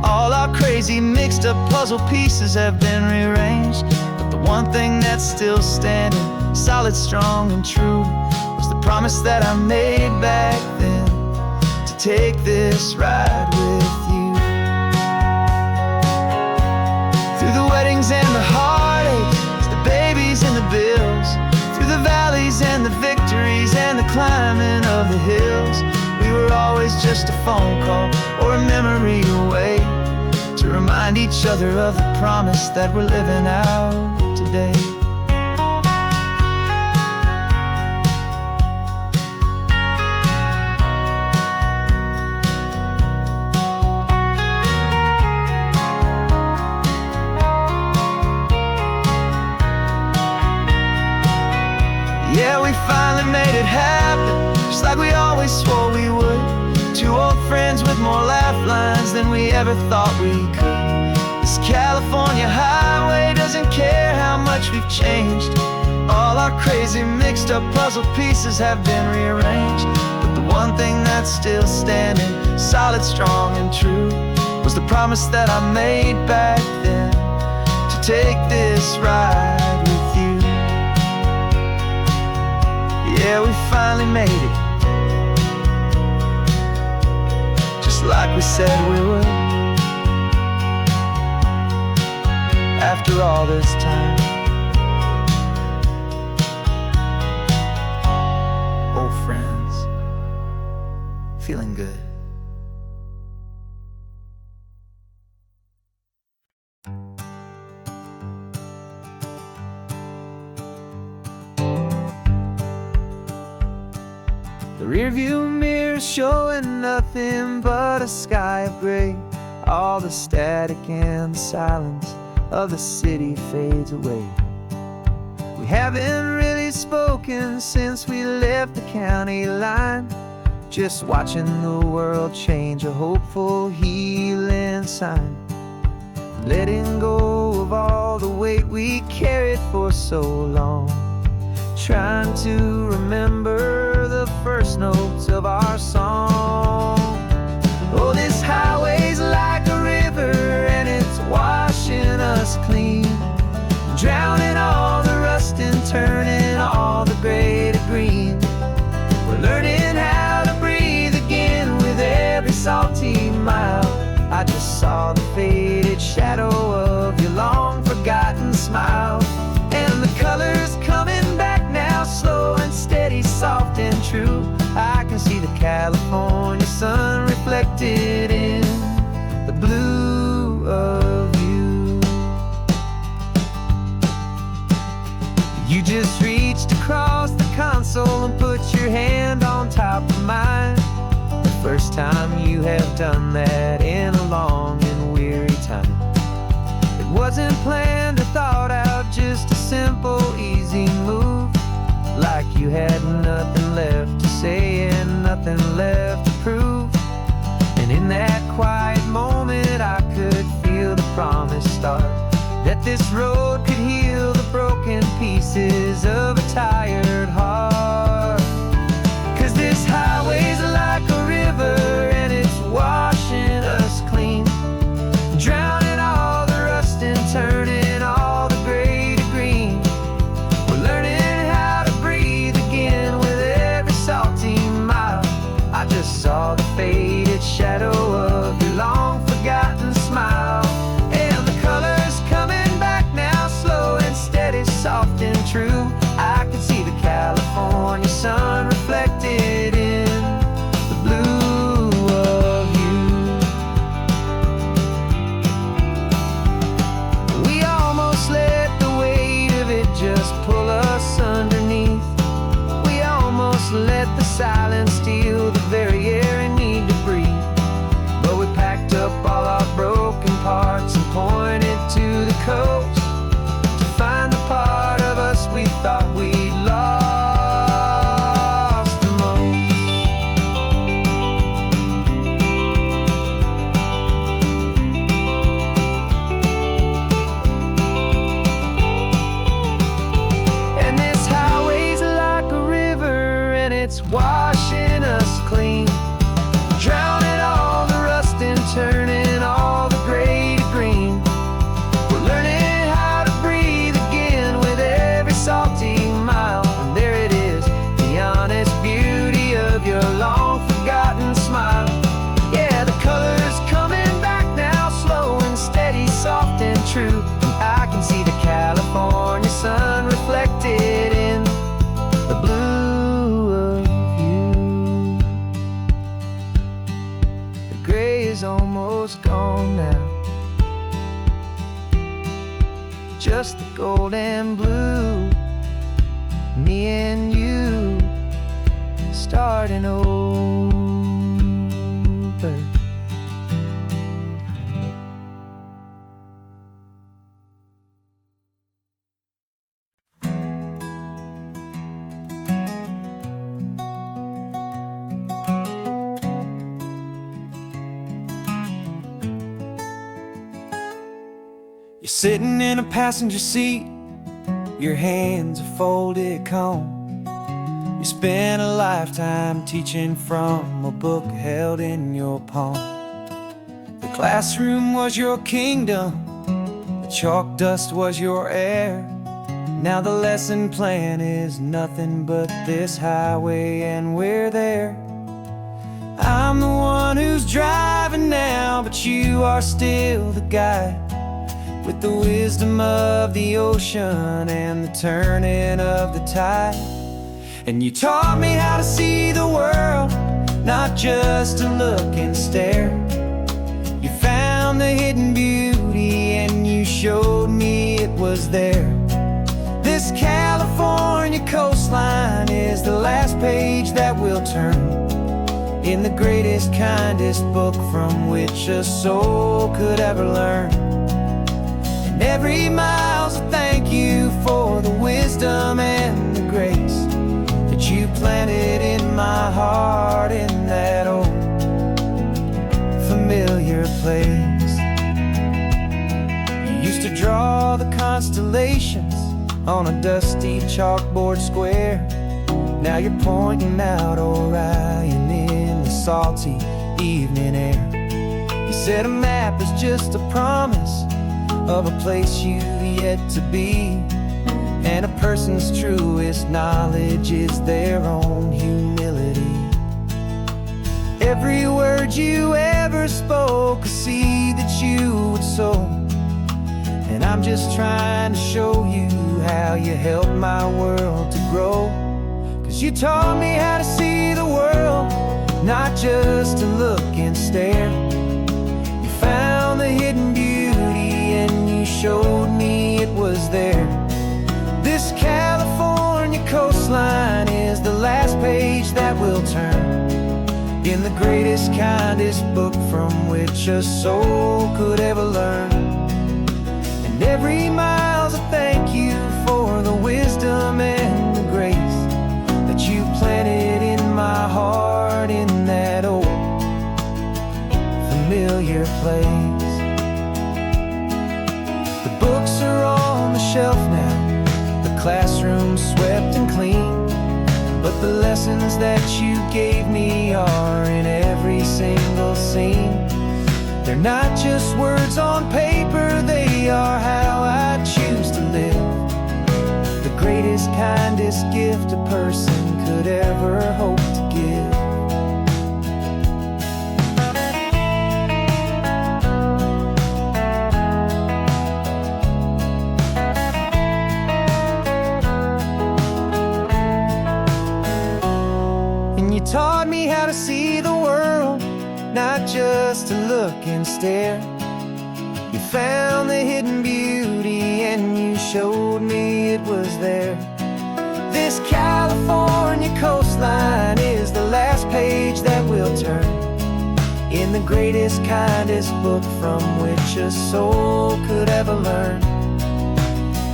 All our crazy mixed up puzzle pieces have been rearranged. But the one thing that's still standing, solid, strong and true, was the promise that I made back then, to take this ride with you. Through the weddings and the heartaches, the babies and the bills, through the valleys and the victories and the climbing of the hills, we were always just a phone call or a memory away, to remind each other of the promise that we're living out today. Yeah, we finally made it happen, just like we always swore we would. Two old friends with more laugh lines than we ever thought we could. This California highway doesn't care how much we've changed. All our crazy mixed up puzzle pieces have been rearranged. But the one thing that's still standing, solid, strong and true, was the promise that I made back then, to take this ride with you. Yeah, we finally made it, just like we said we would. After all this time, old friends, feeling good. The rearview mirror's showing nothing but a sky of gray. All the static and the silence of the city fades away. We haven't really spoken since we left the county line, just watching the world change, a hopeful healing sign. Letting go of all the weight we carried for so long, trying to remember the first notes of our song. Oh, this highway's like a river and it's washing us clean, drowning all the rust and turning all the gray to green. We're learning how to breathe again with every salty mile. I just saw the faded shadow of your long forgotten smile, and the colors coming back now, slow and steady, soft and true. I can see the California sun reflected in the blue of you. You just reached across the console and put your hand on top of mine. The first time you have done that in a long and weary time. It wasn't planned or thought out, just a simple, easy move. Like you had nothing left to say and nothing left to prove. And in that quiet moment I could feel the promise start, that this road could heal the broken pieces of a tired heart. 'Cause this highway's like a river and it's washing us clean, drowning all the rust and turning all the gray to green. We're learning how to breathe again with every salty mile. I just saw the faded shadow of your long forgotten smile, and the colors coming back now, slow and steady, soft and true. I could see the California sun reflected in the blue of you. We almost let the weight of it just pull us underneath. We almost let the silence steal the very air I need to breathe. But we packed up all our broken parts and pointed to the coast to find the part of us we thought we'd lost the most. And this highway's like a river and it's washing us clean, drowning all the rust and turning all the gray to green. We're learning how to breathe again with every salty mile. And there it is, the honest beauty of your long forgotten smile. Yeah, the colors coming back now, slow and steady, soft and true. I can see the California sun reflected in the blue of you. The gray is almost gone now, just the gold and blue. Me and you starting over. You're sitting in a passenger seat, your hands are folded calm. You spent a lifetime teaching from a book held in your palm. The classroom was your kingdom, the chalk dust was your air. Now the lesson plan is nothing but this highway, and we're there. I'm the one who's driving now, but you are still the guide, with the wisdom of the ocean and the turning of the tide. And you taught me how to see the world, not just to look and stare. You found the hidden beauty and you showed me it was there. This California coastline is the last page that we'll turn in the greatest, kindest book from which a soul could ever learn. And every mile's a thank you for the wisdom and the grace that you planted in my heart in that old familiar place. You used to draw the constellations on a dusty chalkboard square. Now you're pointing out Orion in the salty evening air. You said a map is just a promise of a place you've yet to be, and a person's truest knowledge is their own humility. Every word you ever spoke, a seed that you would sow, and I'm just trying to show you how you helped my world to grow. 'Cause you taught me how to see the world, not just to look and stare. You found the hidden beauty and you showed me it was there. This California coastline is the last page that we'll turn in the greatest, kindest book from which a soul could ever learn. And every mile's a thank you for the wisdom and the grace that you planted in my heart in that old familiar place. The books are on the shelf now, the classroom swept and clean, but the lessons that you gave me are in every single scene. They're not just words on paper, they are how I choose to live. The greatest, kindest gift a person could ever hope to give. And you taught me how to see the world, not just to look and stare. You found the hidden beauty and you showed me it was there. This California coastline is the last page that we'll turn in the greatest, kindest book from which a soul could ever learn.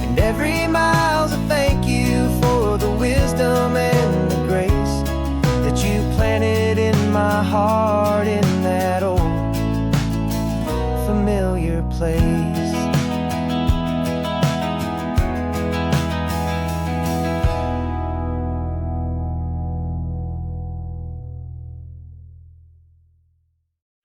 And every mile's a thank you for the wisdom and the grace that you planted in my heart in